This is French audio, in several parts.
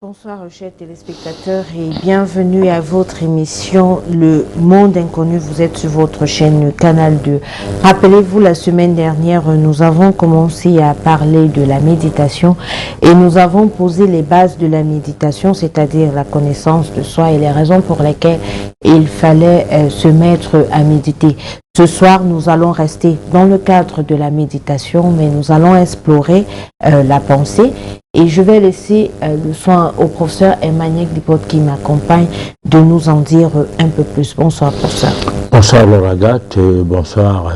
Bonsoir chers téléspectateurs et bienvenue à votre émission Le Monde Inconnu. Vous êtes sur votre chaîne Canal 2. Rappelez-vous, la semaine dernière, nous avons commencé à parler de la méditation et nous avons posé les bases de la méditation, c'est-à-dire la connaissance de soi et les raisons pour lesquelles il fallait se mettre à méditer. Ce soir, nous allons rester dans le cadre de la méditation, mais nous allons explorer la pensée. Et je vais laisser le soin au professeur Emmanuel Dipot qui m'accompagne de nous en dire un peu plus. Bonsoir, professeur. Bonsoir, Laura Gatt. Bonsoir,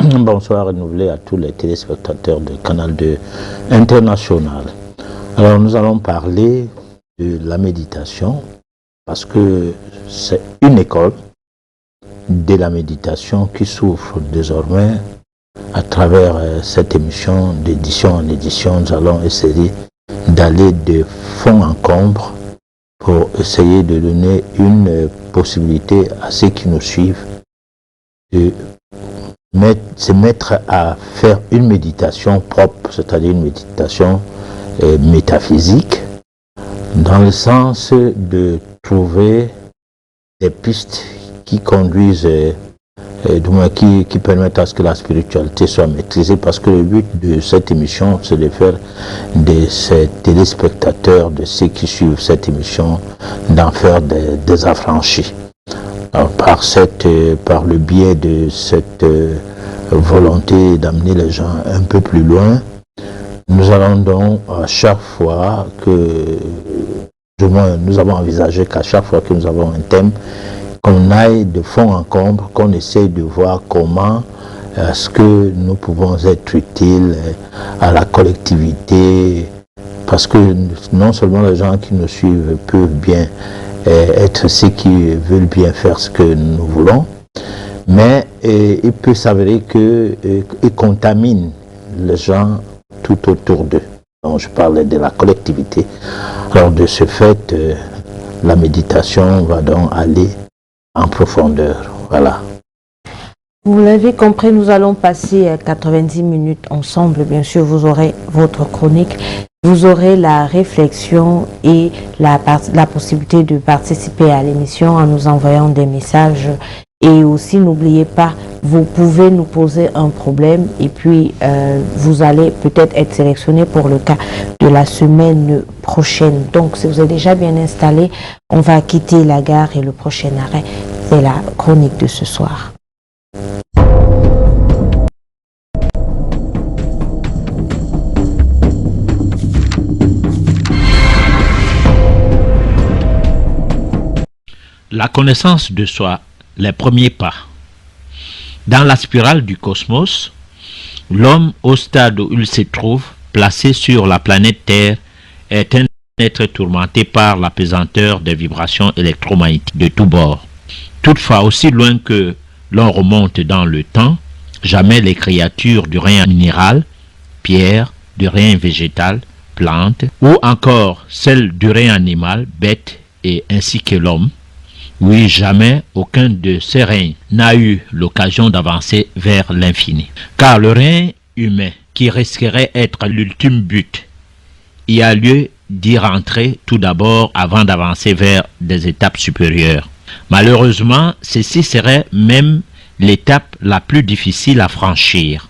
bonsoir renouvelé à tous les téléspectateurs de Canal 2 International. Alors, nous allons parler de la méditation parce que c'est une école de la méditation qui s'ouvre désormais à travers cette émission d'édition en édition. Nous allons essayer d'aller de fond en comble pour essayer de donner une possibilité à ceux qui nous suivent de se mettre à faire une méditation propre, c'est-à-dire une méditation métaphysique, dans le sens de trouver des pistes qui conduisent, qui permettent à ce que la spiritualité soit maîtrisée, parce que le but de cette émission, c'est de faire de ces téléspectateurs, de ceux qui suivent cette émission, d'en faire des affranchis. Alors, par le biais de cette volonté d'amener les gens un peu plus loin, nous allons donc à chaque fois que, du moins nous avons envisagé qu'à chaque fois que nous avons un thème, qu'on aille de fond en comble, qu'on essaye de voir comment est-ce que nous pouvons être utiles à la collectivité, parce que non seulement les gens qui nous suivent peuvent bien être ceux qui veulent bien faire ce que nous voulons, mais il peut s'avérer qu'ils contaminent les gens tout autour d'eux. Donc je parlais de la collectivité. Alors de ce fait, la méditation va donc aller en profondeur, voilà. Vous l'avez compris, nous allons passer 90 minutes ensemble. Bien sûr, vous aurez votre chronique, vous aurez la réflexion et la possibilité de participer à l'émission en nous envoyant des messages. Et aussi, n'oubliez pas, vous pouvez nous poser un problème et puis vous allez peut-être être sélectionné pour le cas de la semaine prochaine. Donc, si vous êtes déjà bien installé, on va quitter la gare et le prochain arrêt, c'est la chronique de ce soir. La connaissance de soi, les premiers pas. Dans la spirale du cosmos, l'homme, au stade où il se trouve, placé sur la planète Terre, est un être tourmenté par la pesanteur des vibrations électromagnétiques de tous bords. Toutefois, aussi loin que l'on remonte dans le temps, jamais les créatures du règne minéral, pierre, du règne végétal, plante, ou encore celles du règne animal, bête, et ainsi que l'homme, oui, jamais aucun de ces règnes n'a eu l'occasion d'avancer vers l'infini. Car le règne humain, qui risquerait être l'ultime but, y a lieu d'y rentrer tout d'abord avant d'avancer vers des étapes supérieures. Malheureusement, ceci serait même l'étape la plus difficile à franchir.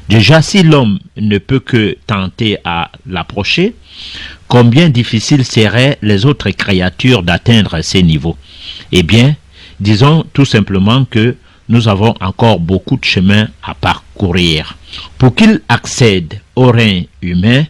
Déjà, si l'homme ne peut que tenter à l'approcher, combien difficile seraient les autres créatures d'atteindre ces niveaux? Eh bien, disons tout simplement que nous avons encore beaucoup de chemin à parcourir. Pour qu'il accède au règne humain,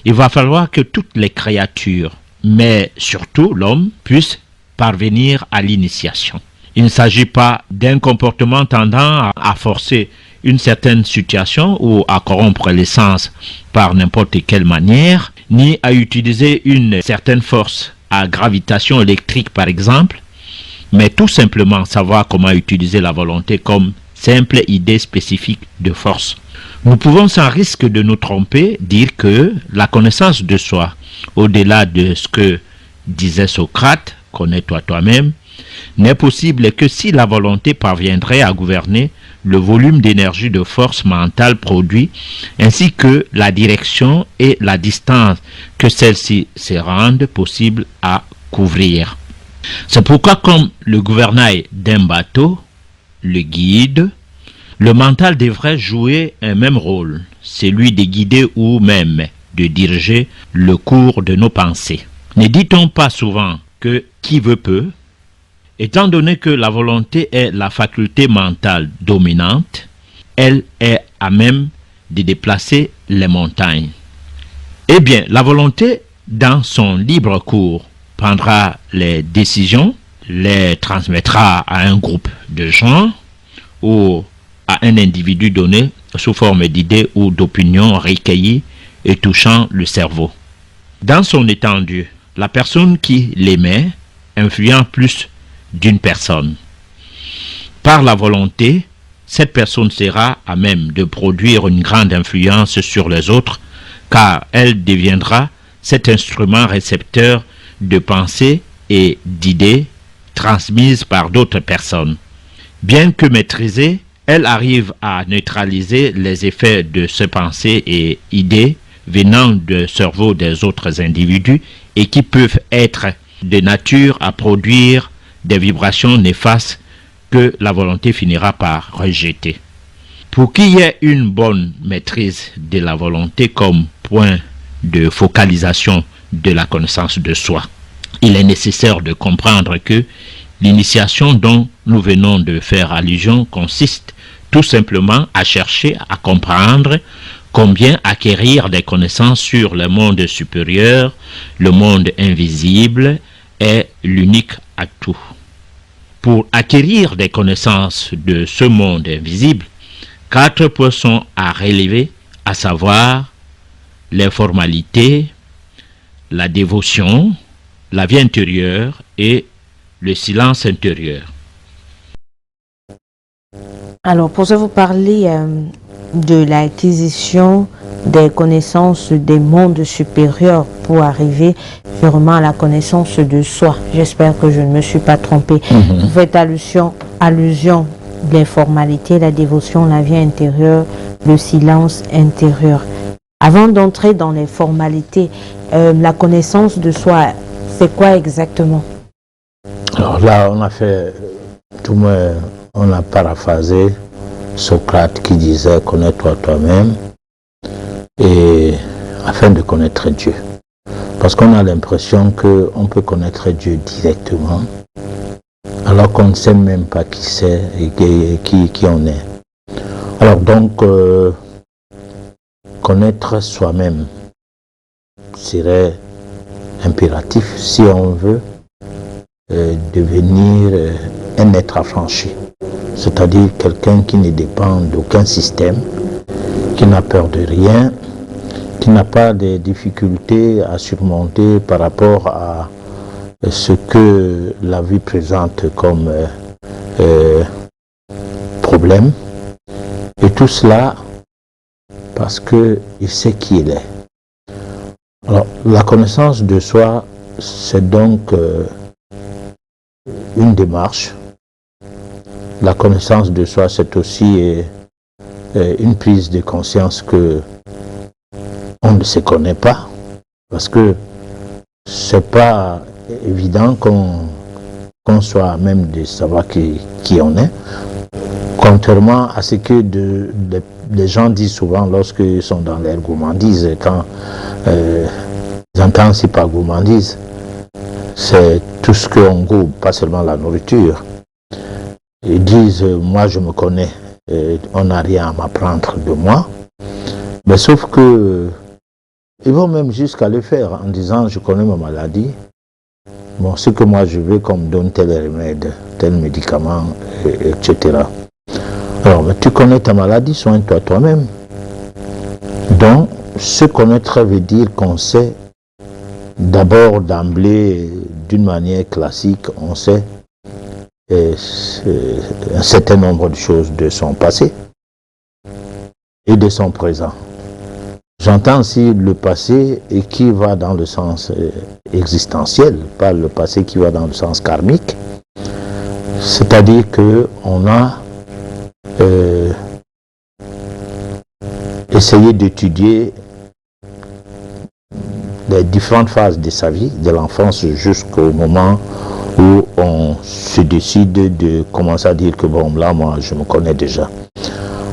il va falloir que toutes les créatures, mais surtout l'homme, puissent parvenir à l'initiation. Il ne s'agit pas d'un comportement tendant à forcer une certaine situation ou à corrompre l'essence par n'importe quelle manière, ni à utiliser une certaine force à gravitation électrique par exemple, mais tout simplement savoir comment utiliser la volonté comme simple idée spécifique de force. Nous pouvons sans risque de nous tromper dire que la connaissance de soi, au-delà de ce que disait Socrate, connais-toi toi-même, n'est possible que si la volonté parviendrait à gouverner le volume d'énergie de force mentale produit, ainsi que la direction et la distance que celle-ci se rendent possible à couvrir. C'est pourquoi, comme le gouvernail d'un bateau, le guide, le mental devrait jouer un même rôle, celui de guider ou même de diriger le cours de nos pensées. Ne dit-on pas souvent que qui veut peut? Étant donné que la volonté est la faculté mentale dominante, elle est à même de déplacer les montagnes. Eh bien, la volonté, dans son libre cours, prendra les décisions, les transmettra à un groupe de gens ou à un individu donné sous forme d'idées ou d'opinions recueillies et touchant le cerveau. Dans son étendue, la personne qui l'émet influence plus d'une personne. Par la volonté, cette personne sera à même de produire une grande influence sur les autres, car elle deviendra cet instrument récepteur de pensées et d'idées transmises par d'autres personnes. Bien que maîtrisée, elle arrive à neutraliser les effets de ces pensées et idées venant du cerveau des autres individus et qui peuvent être de nature à produire des vibrations néfastes que la volonté finira par rejeter. Pour qu'il y ait une bonne maîtrise de la volonté comme point de focalisation de la connaissance de soi, il est nécessaire de comprendre que l'initiation dont nous venons de faire allusion consiste tout simplement à chercher à comprendre combien acquérir des connaissances sur le monde supérieur, le monde invisible, est l'unique atout. Pour acquérir des connaissances de ce monde invisible, 4 points sont à relever, à savoir les formalités, la dévotion, la vie intérieure et le silence intérieur. Alors, pour ça, vous parlez de l'acquisition des connaissances des mondes supérieurs pour arriver vraiment à la connaissance de soi. J'espère que je ne me suis pas trompée. Vous faites allusion des formalités, la dévotion, la vie intérieure, le silence intérieur. Avant d'entrer dans les formalités, la connaissance de soi, c'est quoi exactement? Alors là, on a fait, tout le monde, on a paraphrasé Socrate qui disait « Connais-toi toi-même » et afin de connaître Dieu. Parce qu'on a l'impression qu'on peut connaître Dieu directement, alors qu'on ne sait même pas qui c'est et qui on est. Alors donc, connaître soi-même serait impératif si on veut devenir un être affranchi. C'est-à-dire quelqu'un qui ne dépend d'aucun système, qui n'a peur de rien, qui n'a pas de difficultés à surmonter par rapport à ce que la vie présente comme problème. Et tout cela parce qu'il sait qui il est. Alors, la connaissance de soi, c'est donc une démarche. La connaissance de soi, c'est aussi une prise de conscience que on ne se connaît pas, parce que c'est pas évident qu'on soit même de savoir qui on est, contrairement à ce que les gens disent souvent lorsqu'ils sont dans leur gourmandise, quand ils entendent si par gourmandise, c'est tout ce qu'on goûte, pas seulement la nourriture. Ils disent, moi je me connais, on n'a rien à m'apprendre de moi. Mais sauf que, ils vont même jusqu'à le faire en disant, je connais ma maladie. Bon, ce que moi je veux qu'on me donne tel remède, tel médicament, etc. Alors, mais tu connais ta maladie, soigne-toi toi-même. Donc, se connaître veut dire qu'on sait, d'abord d'emblée, d'une manière classique, on sait un certain nombre de choses de son passé et de son présent. J'entends aussi le passé et qui va dans le sens existentiel, pas le passé qui va dans le sens karmique. C'est-à-dire qu'on a essayer d'étudier les différentes phases de sa vie, de l'enfance jusqu'au moment où on se décide de commencer à dire que bon, là, moi, je me connais déjà.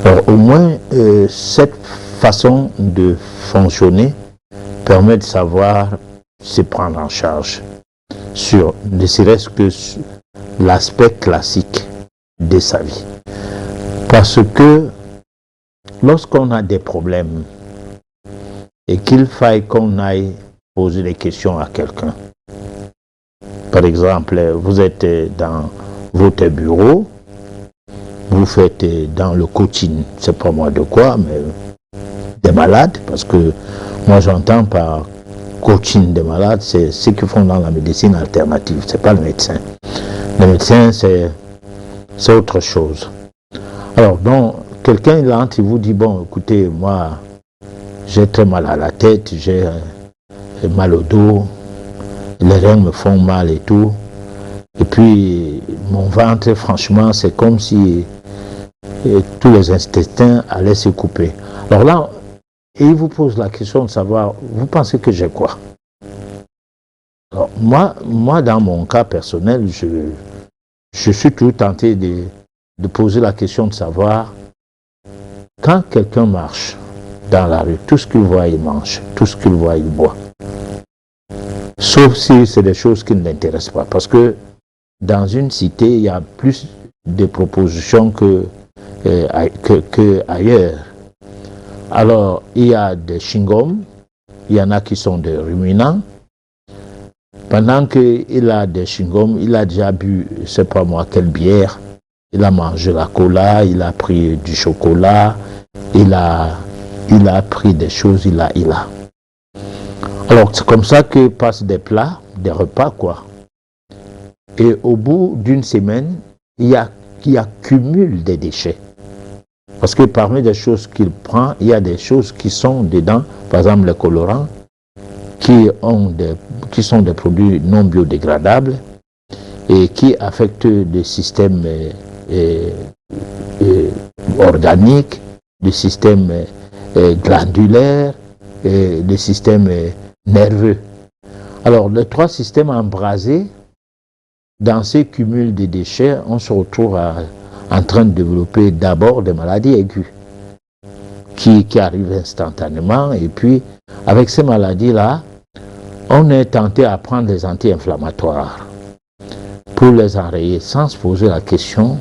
Alors, au moins, cette façon de fonctionner permet de savoir se prendre en charge sur ne serait-ce que l'aspect classique de sa vie. Parce que lorsqu'on a des problèmes et qu'il faille qu'on aille poser des questions à quelqu'un, par exemple, vous êtes dans votre bureau, vous faites dans le coaching, c'est pas moi de quoi, mais des malades, parce que moi j'entends par coaching des malades, c'est ce qu'ils font dans la médecine alternative, c'est pas le médecin. Le médecin, c'est autre chose. Alors, donc, quelqu'un il entre, il vous dit, bon, écoutez, moi, j'ai très mal à la tête, j'ai mal au dos, les reins me font mal et tout. Et puis, mon ventre, franchement, c'est comme si tous les intestins allaient se couper. Alors là, il vous pose la question de savoir, vous pensez que j'ai quoi? Alors, moi, dans mon cas personnel, je suis tout tenté de poser la question de savoir, quand quelqu'un marche dans la rue, tout ce qu'il voit, il mange, tout ce qu'il voit, il boit. Sauf si c'est des choses qui ne l'intéressent pas. Parce que dans une cité, il y a plus de propositions que ailleurs. Alors, il y a des chewing-gums, il y en a qui sont des ruminants. Pendant qu'il a des chewing-gums, il a déjà bu, je ne sais pas moi, quelle bière. Il a mangé la cola, il a pris du chocolat, il a pris des choses, il a. Alors, c'est comme ça que passent des plats, des repas, quoi. Et au bout d'une semaine, il accumule des déchets. Parce que parmi les choses qu'il prend, il y a des choses qui sont dedans, par exemple les colorants, qui sont des produits non biodégradables et qui affectent le système organique, le système glandulaire et le système nerveux. Alors, les trois systèmes embrasés, dans ces cumuls de déchets, on se retrouve en train de développer d'abord des maladies aiguës qui arrivent instantanément. Et puis, avec ces maladies-là, on est tenté à prendre des anti-inflammatoires pour les enrayer sans se poser la question,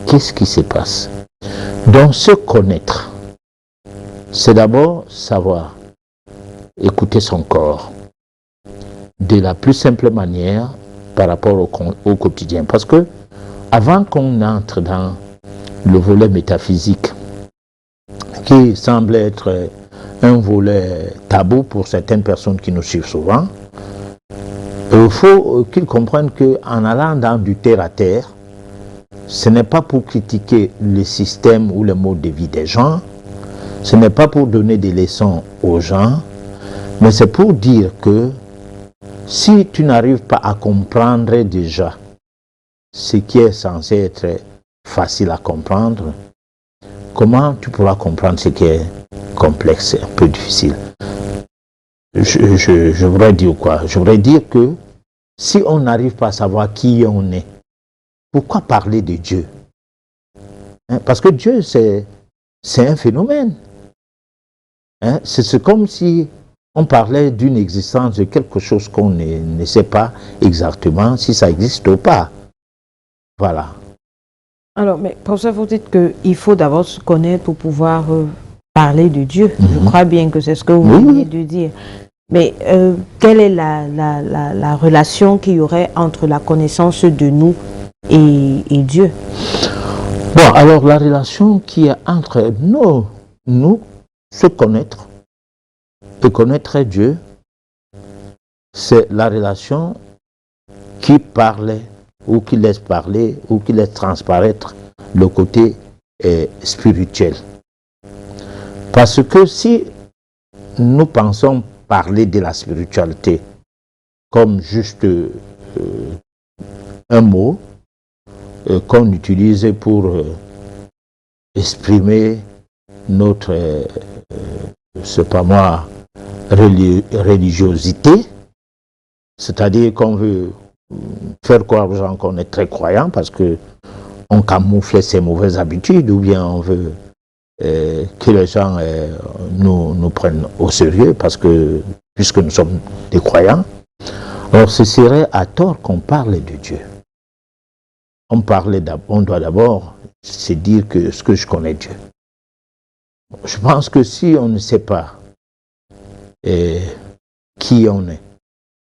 qu'est-ce qui se passe? Donc, se connaître, c'est d'abord savoir écouter son corps de la plus simple manière par rapport au quotidien. Parce que avant qu'on entre dans le volet métaphysique, qui semble être un volet tabou pour certaines personnes qui nous suivent souvent, il faut qu'ils comprennent qu'en allant dans du terre-à-terre, ce n'est pas pour critiquer le système ou le mode de vie des gens, ce n'est pas pour donner des leçons aux gens, mais c'est pour dire que si tu n'arrives pas à comprendre déjà ce qui est censé être facile à comprendre, comment tu pourras comprendre ce qui est complexe, un peu difficile? Je voudrais dire quoi? Je voudrais dire que si on n'arrive pas à savoir qui on est, pourquoi parler de Dieu? Parce que Dieu, c'est un phénomène. C'est comme si on parlait d'une existence de quelque chose qu'on ne sait pas exactement si ça existe ou pas. Voilà. Alors, mais pour ça, vous dites qu'il faut d'abord se connaître pour pouvoir parler de Dieu. Je crois bien que c'est ce que vous venez de dire. Mais quelle est la relation qu'il y aurait entre la connaissance de nous et Dieu? Bon, alors la relation qui est entre nous, se connaître et connaître Dieu, c'est la relation qui parlait ou qui laisse parler ou qui laisse transparaître le côté spirituel. Parce que si nous pensons parler de la spiritualité comme juste un mot qu'on utilise pour exprimer notre, c'est pas moi, religiosité, c'est-à-dire qu'on veut faire croire aux gens qu'on est très croyant parce que on camoufle ses mauvaises habitudes, ou bien on veut que les gens nous prennent au sérieux parce que, puisque nous sommes des croyants. Alors ce serait à tort qu'on parle de Dieu. On doit d'abord se dire que ce que je connais Dieu. Je pense que si on ne sait pas qui on est,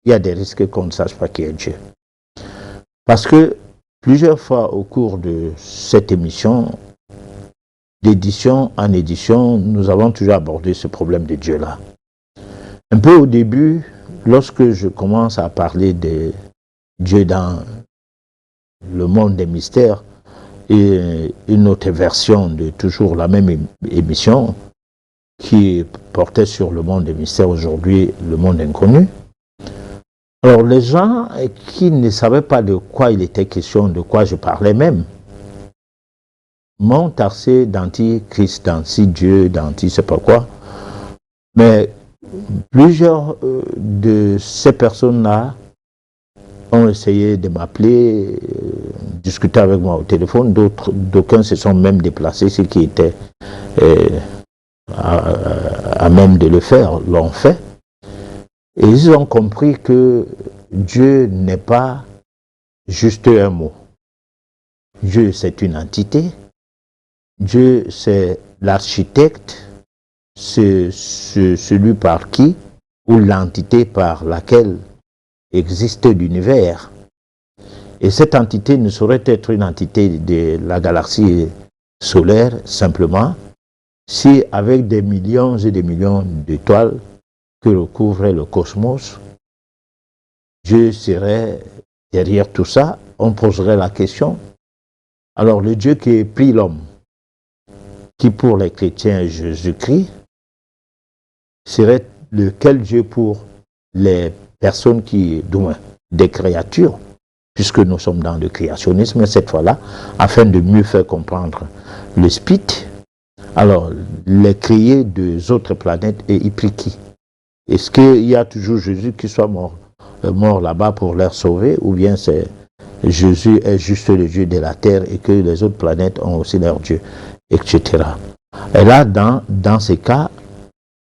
il y a des risques qu'on ne sache pas qui est Dieu. Parce que plusieurs fois au cours de cette émission, d'édition en édition, nous avons toujours abordé ce problème de Dieu-là. Un peu au début, lorsque je commence à parler de Dieu dans le monde des mystères, et une autre version de toujours la même émission qui portait sur le monde des mystères, aujourd'hui le monde inconnu. Alors les gens qui ne savaient pas de quoi il était question, de quoi je parlais même, m'ont taxé d'antichrist, d'anti-Dieu, d'anti je sais pas quoi. Mais plusieurs de ces personnes-là ont essayé de m'appeler, discuter avec moi au téléphone. D'aucuns se sont même déplacés, ceux qui étaient à même de le faire l'ont fait. Et ils ont compris que Dieu n'est pas juste un mot. Dieu, c'est une entité. Dieu, c'est l'architecte, c'est celui par qui, ou l'entité par laquelle existe l'univers. Et cette entité ne saurait être une entité de la galaxie solaire simplement, si avec des millions et des millions d'étoiles que recouvrait le cosmos, Dieu serait derrière tout ça. On poserait la question, alors le Dieu qui est pris l'homme, qui pour les chrétiens est Jésus-Christ, serait lequel Dieu pour les personnes qui, des créatures, puisque nous sommes dans le créationnisme cette fois-là, afin de mieux faire comprendre le spit. Alors, les créés des autres planètes et y pris qui? Est-ce qu'il y a toujours Jésus qui soit mort là-bas pour les sauver, ou bien c'est Jésus est juste le Dieu de la terre et que les autres planètes ont aussi leur Dieu, etc. Et là, dans ces cas,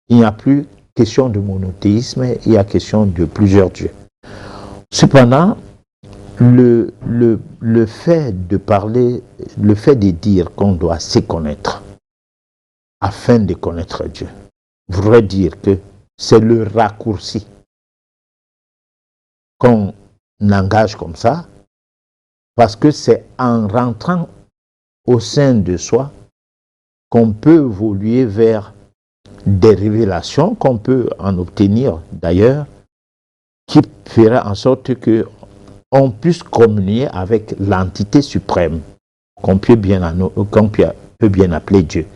il n'y a plus question de monothéisme, il y a question de plusieurs dieux. Cependant, le fait de parler, le fait de dire qu'on doit se connaître afin de connaître Dieu, voudrait dire que c'est le raccourci qu'on engage comme ça, parce que c'est en rentrant au sein de soi qu'on peut évoluer vers des révélations, qu'on peut en obtenir d'ailleurs, qui fera en sorte que on puisse communier avec l'entité suprême qu'on peut bien appeler Dieu.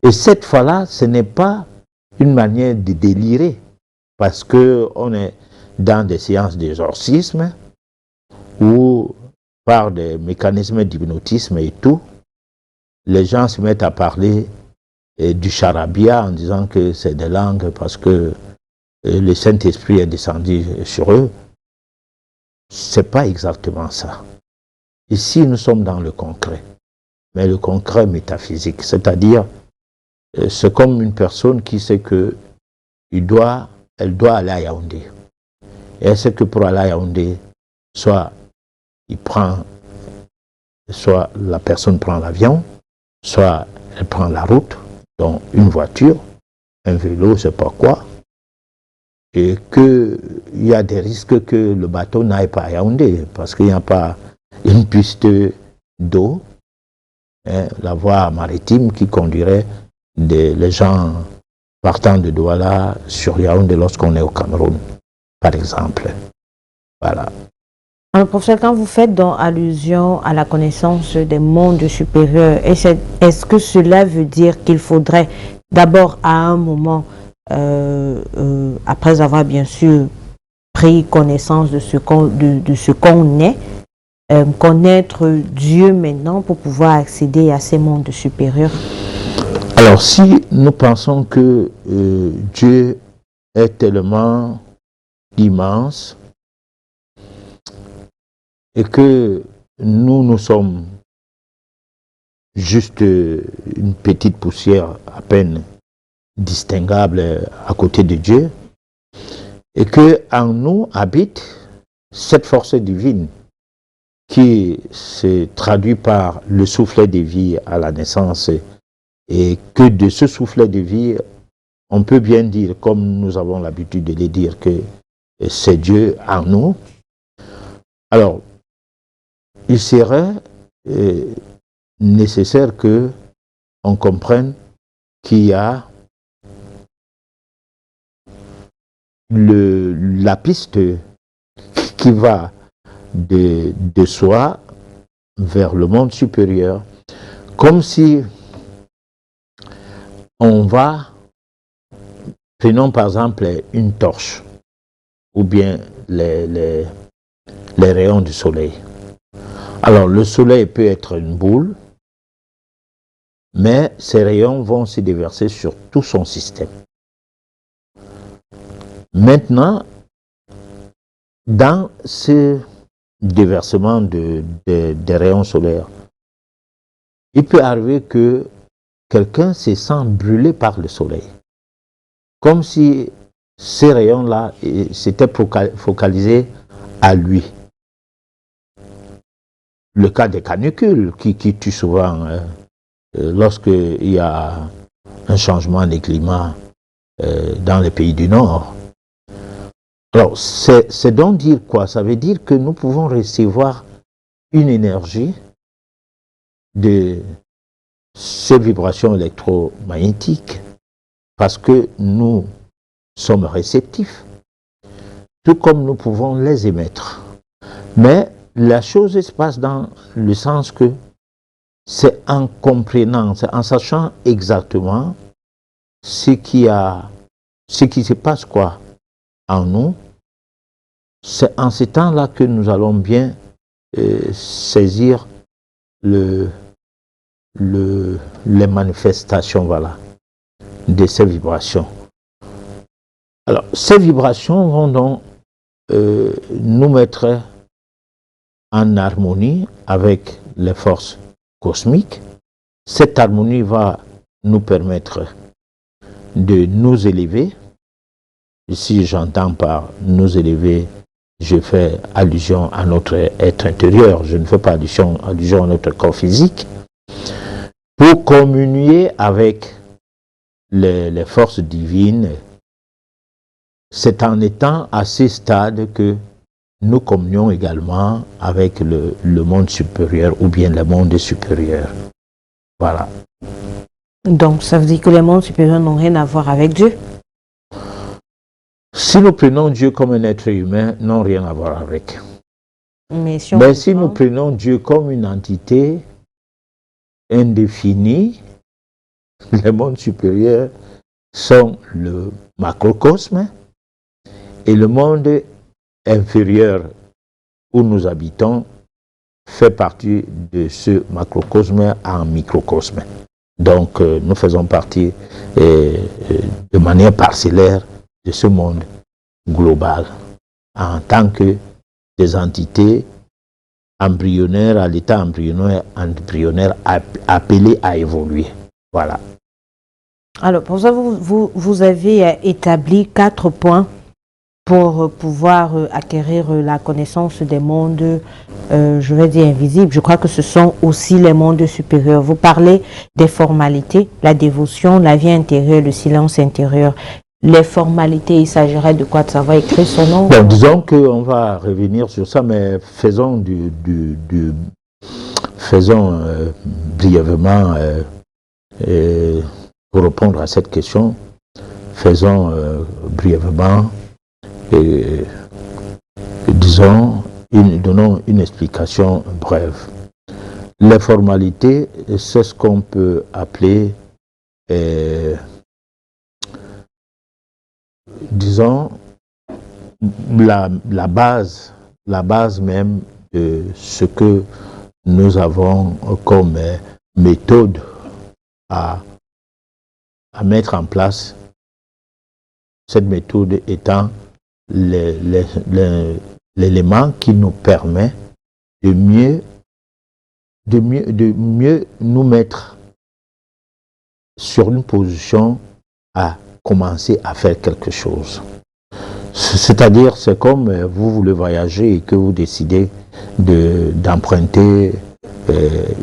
Et cette fois-là, ce n'est pas une manière de délirer, parce qu'on est dans des séances d'exorcisme ou par des mécanismes d'hypnotisme et tout, les gens se mettent à parler du charabia en disant que c'est des langues parce que le Saint-Esprit est descendu sur eux. C'est pas exactement ça. Ici, nous sommes dans le concret, mais le concret métaphysique, c'est-à-dire, c'est comme une personne qui sait que elle doit aller à Yaoundé. Et elle sait que pour aller à Yaoundé, soit la personne prend l'avion, soit elle prend la route, donc une voiture, un vélo, je ne sais pas quoi, et qu'il y a des risques que le bateau n'aille pas à Yaoundé, parce qu'il n'y a pas une piste d'eau, la voie maritime qui conduirait les gens partant de Douala sur Yaoundé lorsqu'on est au Cameroun, par exemple. Voilà. Alors, professeur, quand vous faites donc allusion à la connaissance des mondes supérieurs, est-ce que cela veut dire qu'il faudrait d'abord à un moment, après avoir bien sûr pris connaissance de ce qu'on est, connaître Dieu maintenant pour pouvoir accéder à ces mondes supérieurs? Alors, si nous pensons que Dieu est tellement immense et que nous sommes juste une petite poussière à peine distinguable à côté de Dieu, et que en nous habite cette force divine qui se traduit par le soufflet de vie à la naissance, et que de ce soufflet de vie, on peut bien dire, comme nous avons l'habitude de le dire, que c'est Dieu en nous. Alors, il serait nécessaire que on comprenne qu'il y a la piste qui va de soi vers le monde supérieur, comme si on va, prenons par exemple une torche ou bien les rayons du soleil. Alors le soleil peut être une boule, mais ces rayons vont se déverser sur tout son système. Maintenant, dans ce déversement des rayons solaires, il peut arriver que quelqu'un se sent brûlé par le soleil. Comme si ces rayons-là s'étaient focalisés à lui. Le cas des canicules qui tuent souvent lorsqu'il y a un changement de climat dans les pays du Nord. Alors, c'est donc dire quoi? Ça veut dire que nous pouvons recevoir une énergie de ces vibrations électromagnétiques parce que nous sommes réceptifs, tout comme nous pouvons les émettre. Mais la chose se passe dans le sens que c'est en comprenant, c'est en sachant exactement ce qui se passe quoi en nous. C'est en ces temps-là que nous allons bien saisir les manifestations, voilà, de ces vibrations. Alors, ces vibrations vont donc nous mettre en harmonie avec les forces cosmiques. Cette harmonie va nous permettre de nous élever. Ici, j'entends par nous élever, je fais allusion à notre être intérieur, je ne fais pas allusion à notre corps physique, pour communier avec les forces divines. C'est en étant à ce stade que nous communions également avec le monde supérieur ou bien le monde supérieur. Voilà. Donc, ça veut dire que les mondes supérieurs n'ont rien à voir avec Dieu? Si nous prenons Dieu comme un être humain, n'ont rien à voir avec. Mais si nous prenons Dieu comme une entité indéfinie, les mondes supérieurs sont le macrocosme et le monde inférieur où nous habitons fait partie de ce macrocosme en microcosme. Donc nous faisons partie de manière parcellaire de ce monde global en tant que des entités embryonnaires à l'état embryonnaire appelées à évoluer. Voilà. Alors, pour ça, vous avez établi 4 points pour pouvoir acquérir la connaissance des mondes, je vais dire invisibles. Je crois que ce sont aussi les mondes supérieurs. Vous parlez des formalités, la dévotion, la vie intérieure, le silence intérieur. Les formalités, il s'agirait de quoi? De savoir écrire son nom? Bon, disons qu'on va revenir sur ça, mais faisons brièvement, pour répondre à cette question, faisons brièvement, donnons une explication brève. Les formalités, c'est ce qu'on peut appeler, disons, la base même de ce que nous avons comme méthode à mettre en place. Cette méthode étant l'élément qui nous permet de mieux nous mettre sur une position à commencer à faire quelque chose. C'est-à-dire, c'est comme vous voulez voyager et que vous décidez d'emprunter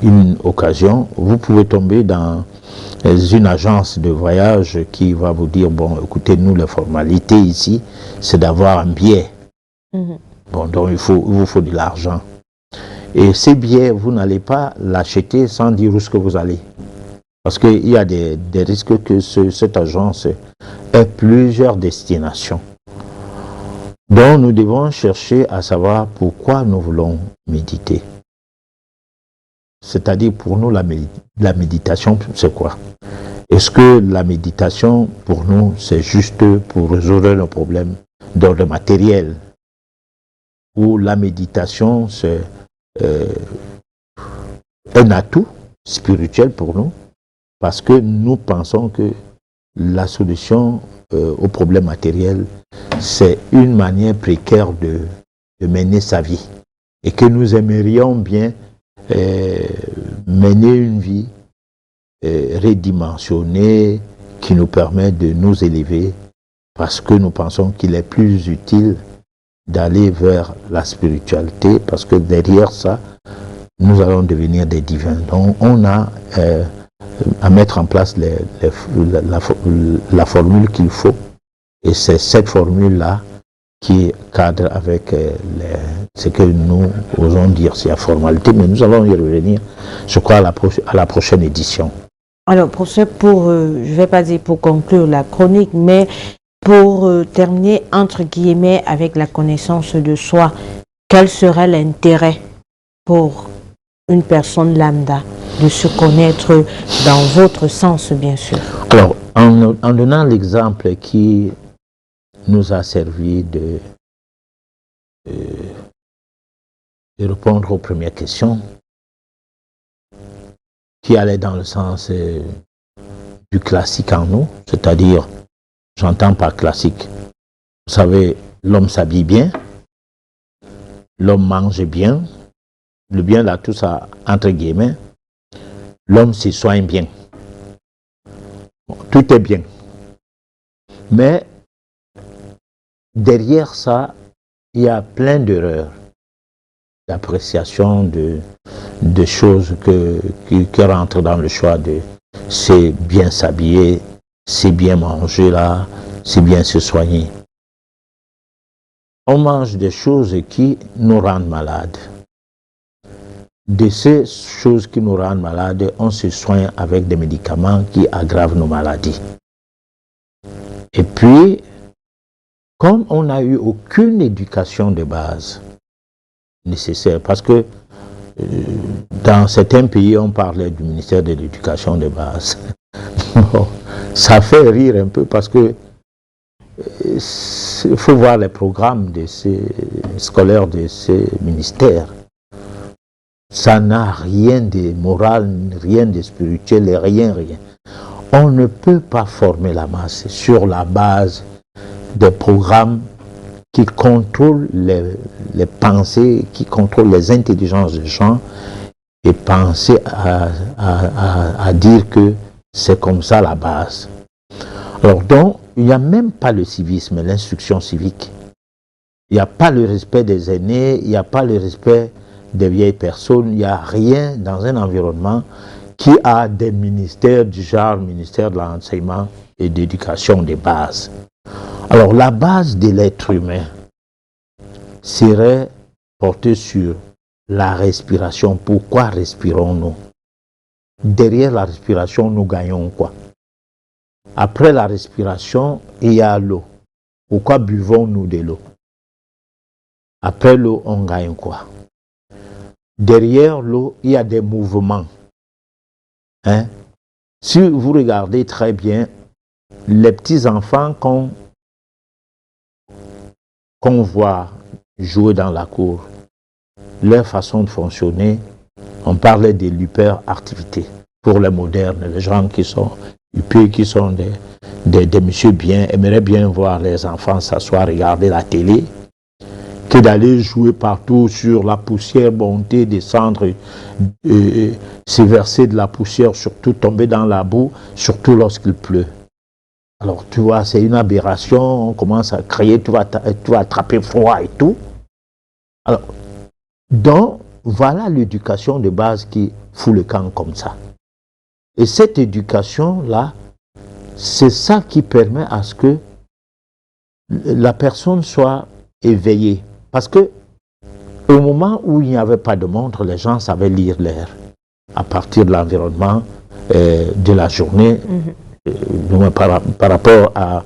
une occasion, vous pouvez tomber dans une agence de voyage qui va vous dire, bon, écoutez, nous, les formalités ici, c'est d'avoir un billet. Bon, donc il vous faut de l'argent. Et ces billets, vous n'allez pas l'acheter sans dire où est-ce que vous allez. Parce qu'il y a des risques que cette agence ait plusieurs destinations. Donc nous devons chercher à savoir pourquoi nous voulons méditer. C'est-à-dire pour nous, la méditation, c'est quoi? Est-ce que la méditation, pour nous, c'est juste pour résoudre nos problèmes d'ordre matériel? Ou la méditation, c'est un atout spirituel pour nous? Parce que nous pensons que la solution aux problèmes matériels, c'est une manière précaire de mener sa vie. Et que nous aimerions bien mener une vie redimensionnée qui nous permet de nous élever parce que nous pensons qu'il est plus utile d'aller vers la spiritualité parce que derrière ça, nous allons devenir des divins. Donc on a à mettre en place la formule qu'il faut et c'est cette formule-là qui cadre avec ce que nous osons dire, c'est la formalité, mais nous allons y revenir, je crois, à la prochaine édition. Alors, professeur, je ne vais pas dire pour conclure la chronique, mais pour terminer, entre guillemets, avec la connaissance de soi, quel serait l'intérêt pour une personne lambda de se connaître dans votre sens, bien sûr? Alors, en donnant l'exemple qui nous a servi de répondre aux premières questions qui allaient dans le sens du classique en nous, c'est-à-dire, j'entends par classique, vous savez, l'homme s'habille bien, l'homme mange bien, le bien là, tout ça entre guillemets, l'homme se soigne bien. Bon, tout est bien. Mais derrière ça, il y a plein d'erreurs, d'appréciation de choses qui rentrent dans le choix de c'est bien s'habiller, c'est bien manger là, c'est bien se soigner. On mange des choses qui nous rendent malades. De ces choses qui nous rendent malades, on se soigne avec des médicaments qui aggravent nos maladies. Et puis, comme on n'a eu aucune éducation de base nécessaire, parce que dans certains pays, on parlait du ministère de l'éducation de base. Ça fait rire un peu parce que il faut voir les programmes de ces scolaires de ces ministères. Ça n'a rien de moral, rien de spirituel, rien. On ne peut pas former la masse sur la base des programmes qui contrôlent les pensées, qui contrôlent les intelligences des gens et penser à dire que c'est comme ça la base. Alors donc, il n'y a même pas le civisme, l'instruction civique. Il n'y a pas le respect des aînés, il n'y a pas le respect des vieilles personnes, il n'y a rien dans un environnement qui a des ministères du genre ministère de l'enseignement et d'éducation de base. Alors la base de l'être humain serait portée sur la respiration. Pourquoi respirons-nous? Derrière la respiration, nous gagnons quoi? Après la respiration, il y a l'eau. Pourquoi buvons-nous de l'eau? Après l'eau, on gagne quoi? Derrière l'eau, il y a des mouvements. Hein? Si vous regardez très bien, les petits-enfants qu'on voit jouer dans la cour, leur façon de fonctionner, on parlait de l'hyperactivité. Pour les modernes, les gens qui sont huppés, qui sont des messieurs bien, aimeraient bien voir les enfants s'asseoir, regarder la télé, que d'aller jouer partout sur la poussière, monter, descendre, se verser de la poussière, surtout tomber dans la boue, surtout lorsqu'il pleut. Alors tu vois, c'est une aberration, on commence à crier, tu vas attraper froid et tout. Alors, donc, voilà l'éducation de base qui fout le camp comme ça. Et cette éducation-là, c'est ça qui permet à ce que la personne soit éveillée. Parce que au moment où il n'y avait pas de montre, les gens savaient lire l'air. À partir de l'environnement de la journée, par rapport à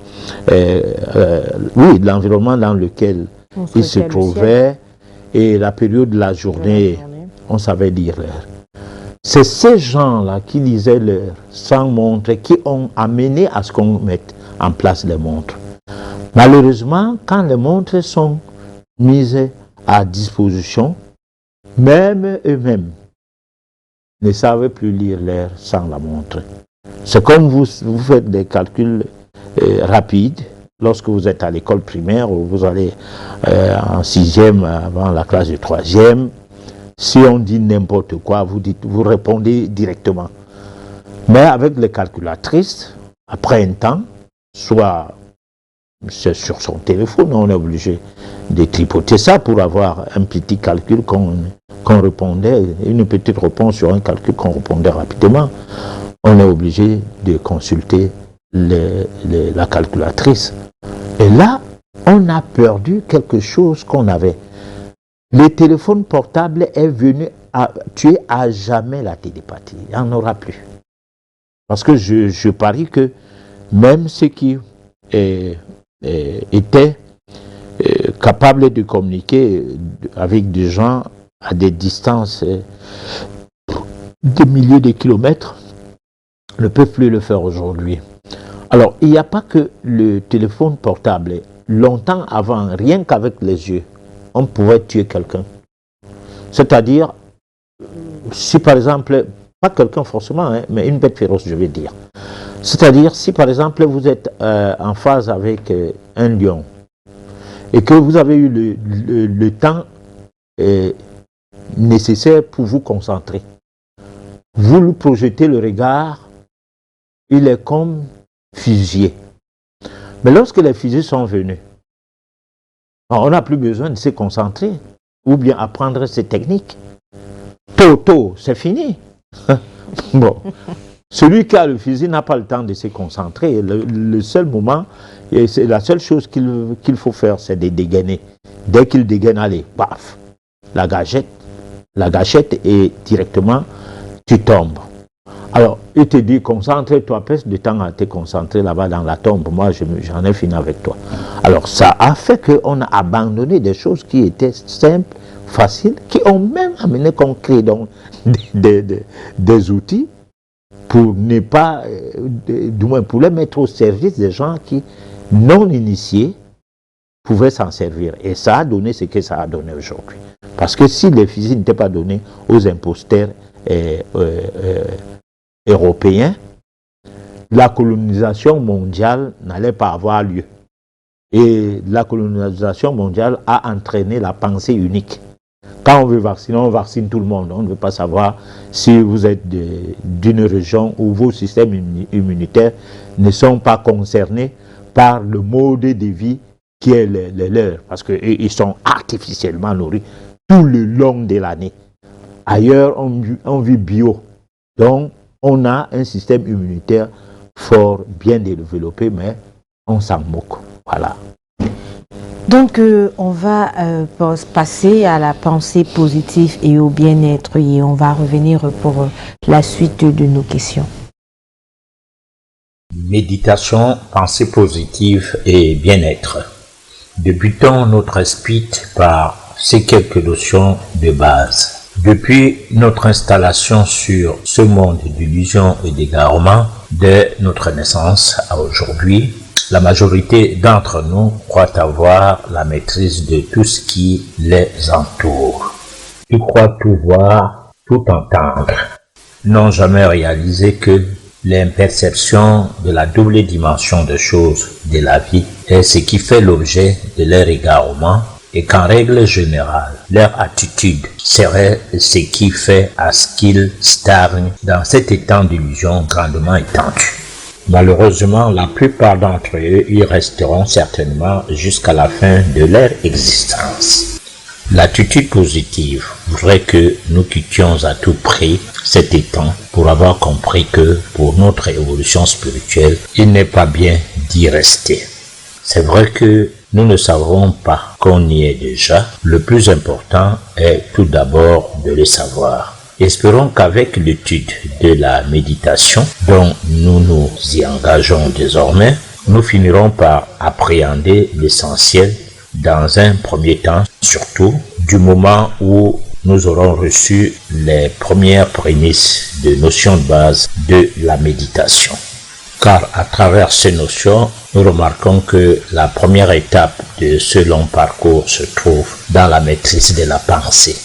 l'environnement dans lequel ils se trouvaient et la période de la journée, on savait lire l'air. C'est ces gens-là qui lisaient l'air sans montre qui ont amené à ce qu'on mette en place les montres. Malheureusement, quand les montres sont mises à disposition, même eux-mêmes ne savaient plus lire l'air sans la montre. C'est comme vous faites des calculs rapides lorsque vous êtes à l'école primaire ou vous allez en 6e avant la classe de 3e. Si on dit n'importe quoi, vous répondez directement. Mais avec les calculatrices, après un temps, soit c'est sur son téléphone, on est obligé de tripoter ça pour avoir un petit calcul qu'on répondait, une petite réponse sur un calcul qu'on répondait rapidement. On est obligé de consulter la calculatrice. Et là, on a perdu quelque chose qu'on avait. Le téléphone portable est venu à tuer à jamais la télépathie. Il n'y en aura plus. Parce que je parie que même ceux qui étaient capables de communiquer avec des gens à des distances de milliers de kilomètres ne peuvent plus le faire aujourd'hui. Alors, il n'y a pas que le téléphone portable. Longtemps avant, rien qu'avec les yeux, on pouvait tuer quelqu'un. C'est-à-dire, si par exemple, pas quelqu'un forcément, mais une bête féroce, je vais dire. C'est-à-dire, si par exemple vous êtes en phase avec un lion et que vous avez eu le temps nécessaire pour vous concentrer, vous lui projetez le regard, il est comme fusillé. Mais lorsque les fusils sont venus, on n'a plus besoin de se concentrer ou bien apprendre ces techniques. Tôt, c'est fini. Bon, celui qui a le fusil n'a pas le temps de se concentrer. Le seul moment, et c'est la seule chose qu'il faut faire, c'est de dégainer. Dès qu'il dégaine, allez, paf, la gâchette et directement, tu tombes. Alors, il te dit, concentre-toi, passe du temps à te concentrer là-bas dans la tombe. Moi, j'en ai fini avec toi. Alors, ça a fait qu'on a abandonné des choses qui étaient simples, faciles, qui ont même amené qu'on crée donc des outils pour ne pas, du moins pour les mettre au service des gens qui, non initiés, pouvaient s'en servir. Et ça a donné ce que ça a donné aujourd'hui. Parce que si les fusils n'étaient pas donnés aux imposteurs européens, la colonisation mondiale n'allait pas avoir lieu. Et la colonisation mondiale a entraîné la pensée unique. Quand on veut vacciner, on vaccine tout le monde. On ne veut pas savoir si vous êtes d'une région où vos systèmes immunitaires ne sont pas concernés par le mode de vie qui est le leur. Parce qu'ils sont artificiellement nourris tout le long de l'année. Ailleurs, on vit bio. Donc, on a un système immunitaire fort, bien développé, mais on s'en moque. Voilà. Donc, on va passer à la pensée positive et au bien-être et on va revenir pour la suite de nos questions. Méditation, pensée positive et bien-être. Débutons notre speech par ces quelques notions de base. Depuis notre installation sur ce monde d'illusions et d'égarements, dès notre naissance à aujourd'hui, la majorité d'entre nous croient avoir la maîtrise de tout ce qui les entoure. qui croient tout voir, tout entendre, n'ont jamais réalisé que l'imperception de la double dimension des choses de la vie est ce qui fait l'objet de leur égarement et qu'en règle générale, leur attitude serait ce qui fait à ce qu'ils stagnent dans cet étang d'illusion grandement étendu. Malheureusement, la plupart d'entre eux y resteront certainement jusqu'à la fin de leur existence. L'attitude positive voudrait que nous quittions à tout prix cet étang pour avoir compris que pour notre évolution spirituelle, il n'est pas bien d'y rester. C'est vrai que nous ne savons pas qu'on y est déjà. Le plus important est tout d'abord de le savoir. Espérons qu'avec l'étude de la méditation dont nous nous y engageons désormais, nous finirons par appréhender l'essentiel dans un premier temps, surtout du moment où nous aurons reçu les premières prémices de notions de base de la méditation. Car à travers ces notions, nous remarquons que la première étape de ce long parcours se trouve dans la maîtrise de la pensée.